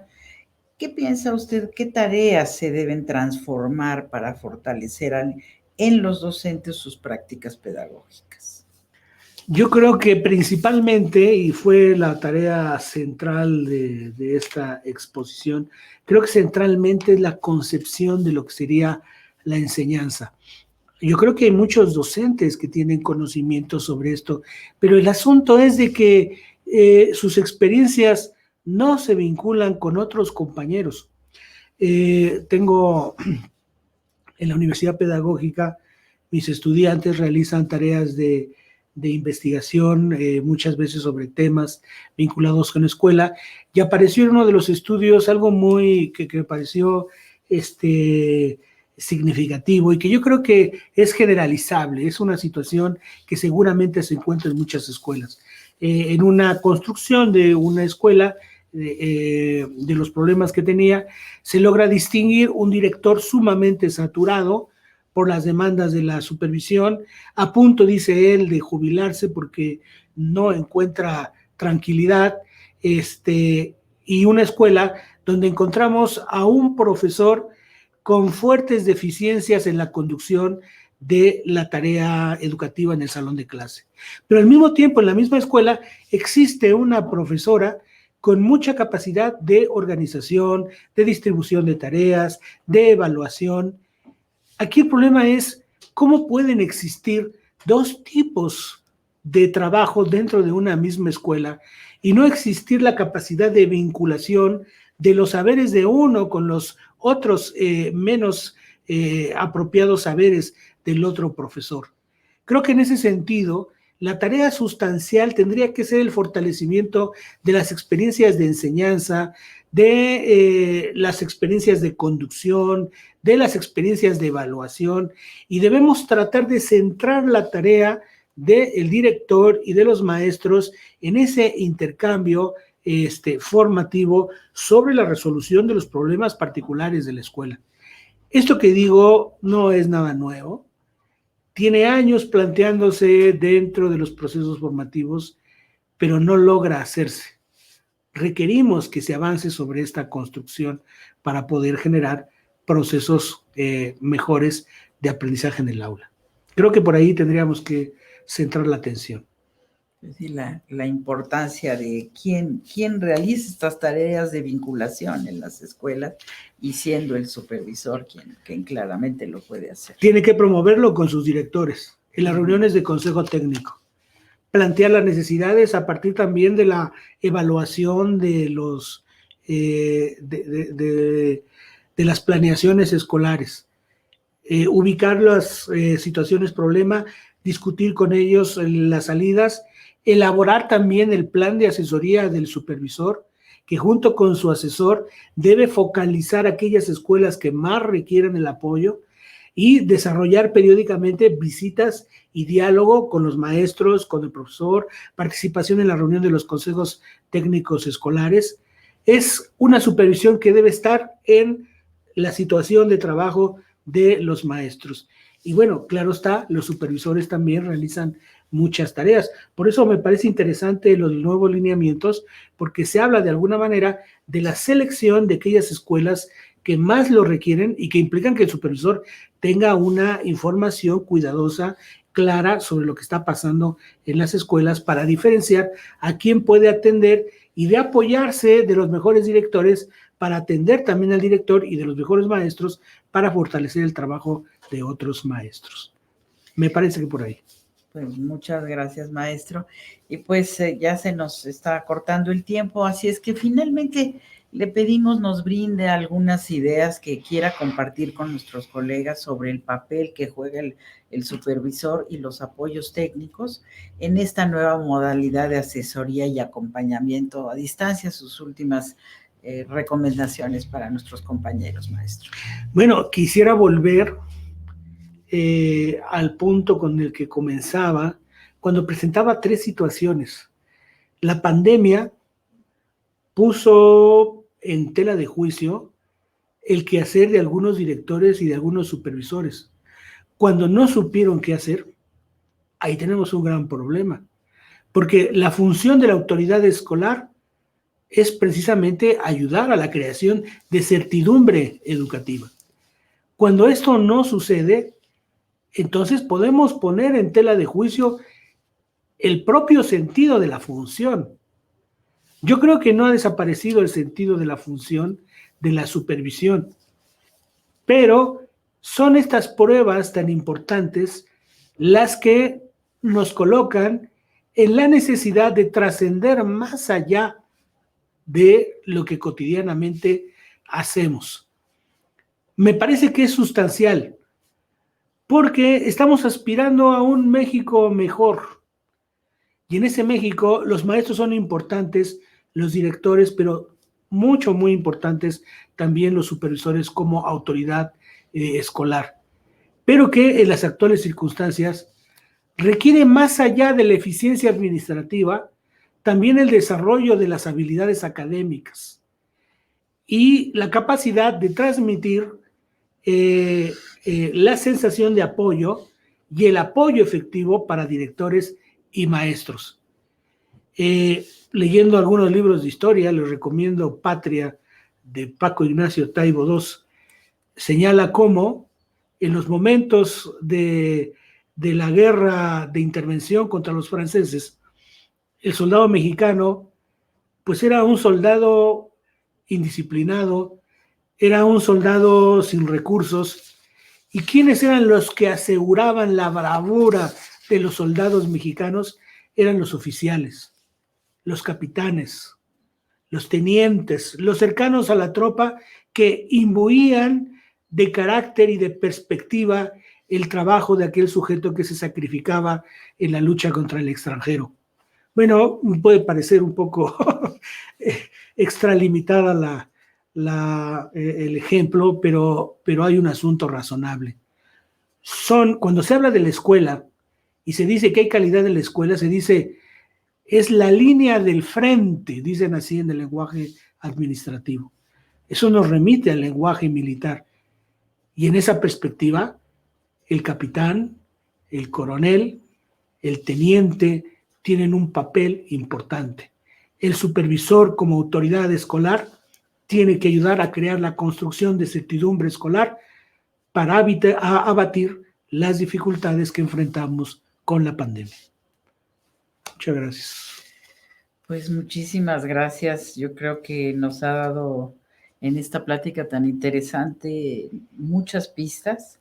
¿qué piensa usted? ¿Qué tareas se deben transformar para fortalecer en los docentes sus prácticas pedagógicas? Yo creo que principalmente, y fue la tarea central de esta exposición, creo que centralmente es la concepción de lo que sería la enseñanza. Yo creo que hay muchos docentes que tienen conocimiento sobre esto, pero el asunto es de que sus experiencias no se vinculan con otros compañeros. Tengo en la Universidad Pedagógica, mis estudiantes realizan tareas de investigación, muchas veces sobre temas vinculados con la escuela, y apareció en uno de los estudios algo muy que me pareció significativo y que yo creo que es generalizable, es una situación que seguramente se encuentra en muchas escuelas. En una construcción de una escuela de los problemas que tenía, se logra distinguir un director sumamente saturado por las demandas de la supervisión, a punto, dice él, de jubilarse porque no encuentra tranquilidad, y una escuela donde encontramos a un profesor con fuertes deficiencias en la conducción de la tarea educativa en el salón de clase. Pero al mismo tiempo, en la misma escuela, existe una profesora con mucha capacidad de organización, de distribución de tareas, de evaluación. Aquí el problema es cómo pueden existir dos tipos de trabajo dentro de una misma escuela y no existir la capacidad de vinculación de los saberes de uno con los otros menos apropiados saberes del otro profesor. Creo que en ese sentido, la tarea sustancial tendría que ser el fortalecimiento de las experiencias de enseñanza, de las experiencias de conducción, de las experiencias de evaluación, y debemos tratar de centrar la tarea del director y de los maestros en ese intercambio formativo sobre la resolución de los problemas particulares de la escuela. Esto que digo no es nada nuevo. Tiene años planteándose dentro de los procesos formativos, pero no logra hacerse. Requerimos que se avance sobre esta construcción para poder generar procesos mejores de aprendizaje en el aula. Creo que por ahí tendríamos que centrar la atención. Es decir, la importancia de quién realiza estas tareas de vinculación en las escuelas y siendo el supervisor quien claramente lo puede hacer. Tiene que promoverlo con sus directores en las reuniones de consejo técnico. Plantear las necesidades a partir también de la evaluación de los de las planeaciones escolares. Ubicar las situaciones problema, discutir con ellos las salidas, elaborar también el plan de asesoría del supervisor, que junto con su asesor debe focalizar aquellas escuelas que más requieren el apoyo y desarrollar periódicamente visitas y diálogo con los maestros, con el profesor, participación en la reunión de los consejos técnicos escolares. Es una supervisión que debe estar en la situación de trabajo de los maestros. Y bueno, claro está, los supervisores también realizan muchas tareas. Por eso me parece interesante los nuevos lineamientos, porque se habla de alguna manera de la selección de aquellas escuelas que más lo requieren y que implican que el supervisor tenga una información cuidadosa, clara sobre lo que está pasando en las escuelas para diferenciar a quién puede atender y de apoyarse de los mejores directores para atender también al director y de los mejores maestros para fortalecer el trabajo de otros maestros. Me parece que por ahí. Pues muchas gracias, maestro. Y pues ya se nos está cortando el tiempo, así es que finalmente le pedimos nos brinde algunas ideas que quiera compartir con nuestros colegas sobre el papel que juega el supervisor y los apoyos técnicos en esta nueva modalidad de asesoría y acompañamiento a distancia, sus últimas recomendaciones para nuestros compañeros, maestro. Bueno, quisiera volver al punto con el que comenzaba, cuando presentaba tres situaciones. La pandemia puso en tela de juicio el quehacer de algunos directores y de algunos supervisores. Cuando no supieron qué hacer, ahí tenemos un gran problema, porque la función de la autoridad escolar es precisamente ayudar a la creación de certidumbre educativa. Cuando esto no sucede, entonces podemos poner en tela de juicio el propio sentido de la función. Yo creo que no ha desaparecido el sentido de la función de la supervisión, pero son estas pruebas tan importantes las que nos colocan en la necesidad de trascender más allá de lo que cotidianamente hacemos. Me parece que es sustancial, porque estamos aspirando a un México mejor. Y en ese México los maestros son importantes, los directores, pero muy importantes también los supervisores como autoridad escolar. Pero que en las actuales circunstancias requiere más allá de la eficiencia administrativa, también el desarrollo de las habilidades académicas y la capacidad de transmitir la sensación de apoyo y el apoyo efectivo para directores y maestros. Leyendo algunos libros de historia, les recomiendo Patria, de Paco Ignacio Taibo II, señala cómo en los momentos de la guerra de intervención contra los franceses, el soldado mexicano pues era un soldado indisciplinado, era un soldado sin recursos. ¿Y quiénes eran los que aseguraban la bravura de los soldados mexicanos? Eran los oficiales, los capitanes, los tenientes, los cercanos a la tropa, que imbuían de carácter y de perspectiva el trabajo de aquel sujeto que se sacrificaba en la lucha contra el extranjero. Bueno, puede parecer un poco extralimitada el ejemplo, pero hay un asunto razonable. Cuando se habla de la escuela y se dice que hay calidad en la escuela, se dice es la línea del frente, dicen así en el lenguaje administrativo. Eso nos remite al lenguaje militar. Y en esa perspectiva, el capitán, el coronel, el teniente tienen un papel importante. El supervisor, como autoridad escolar, tiene que ayudar a crear la construcción de certidumbre escolar para abatir las dificultades que enfrentamos con la pandemia. Muchas gracias. Pues muchísimas gracias. Yo creo que nos ha dado en esta plática tan interesante muchas pistas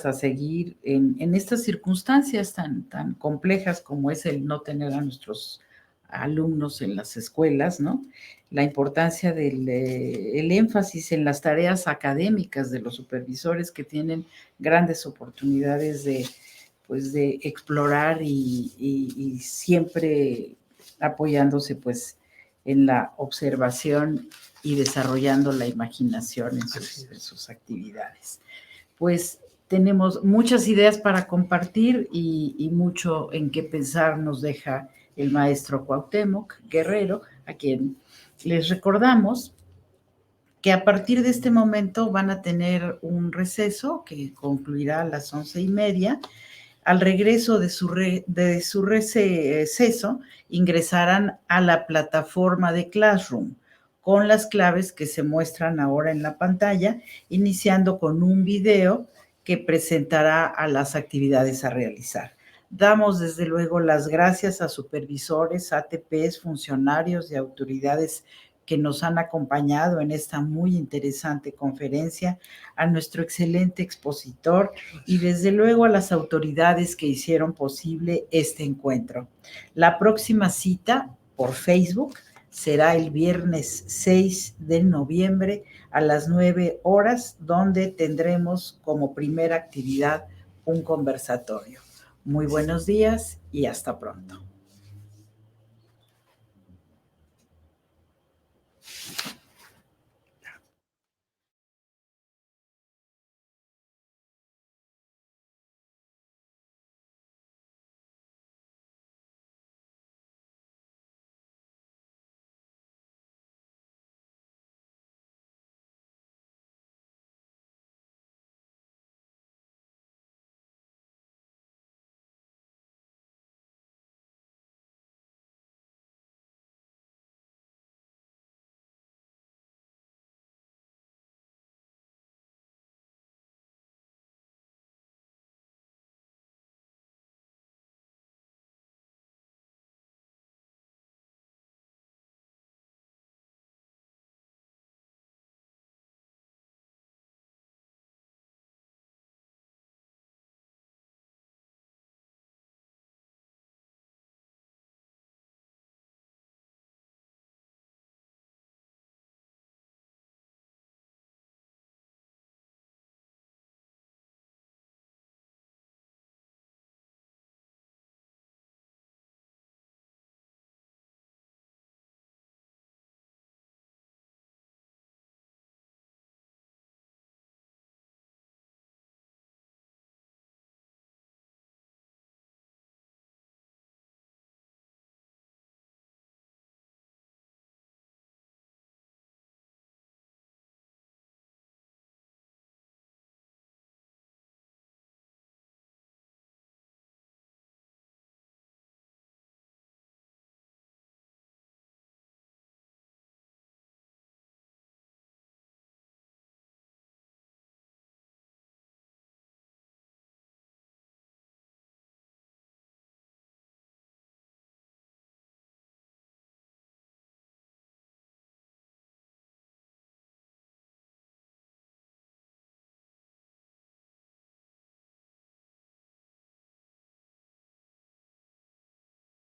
a seguir en estas circunstancias tan complejas como es el no tener a nuestros alumnos en las escuelas, ¿no? La importancia el énfasis en las tareas académicas de los supervisores, que tienen grandes oportunidades de explorar y siempre apoyándose pues en la observación y desarrollando la imaginación en sus actividades. Pues tenemos muchas ideas para compartir y mucho en qué pensar nos deja el maestro Cuauhtémoc Guerrero, a quien les recordamos que a partir de este momento van a tener un receso que concluirá a las 11:30. Al regreso de su receso, ingresarán a la plataforma de Classroom con las claves que se muestran ahora en la pantalla, iniciando con un video que presentará a las actividades a realizar. Damos desde luego las gracias a supervisores, ATPs, funcionarios y autoridades que nos han acompañado en esta muy interesante conferencia, a nuestro excelente expositor y desde luego a las autoridades que hicieron posible este encuentro. La próxima cita por Facebook será el viernes 6 de noviembre a las 9 horas, donde tendremos como primera actividad un conversatorio. Muy buenos días y hasta pronto.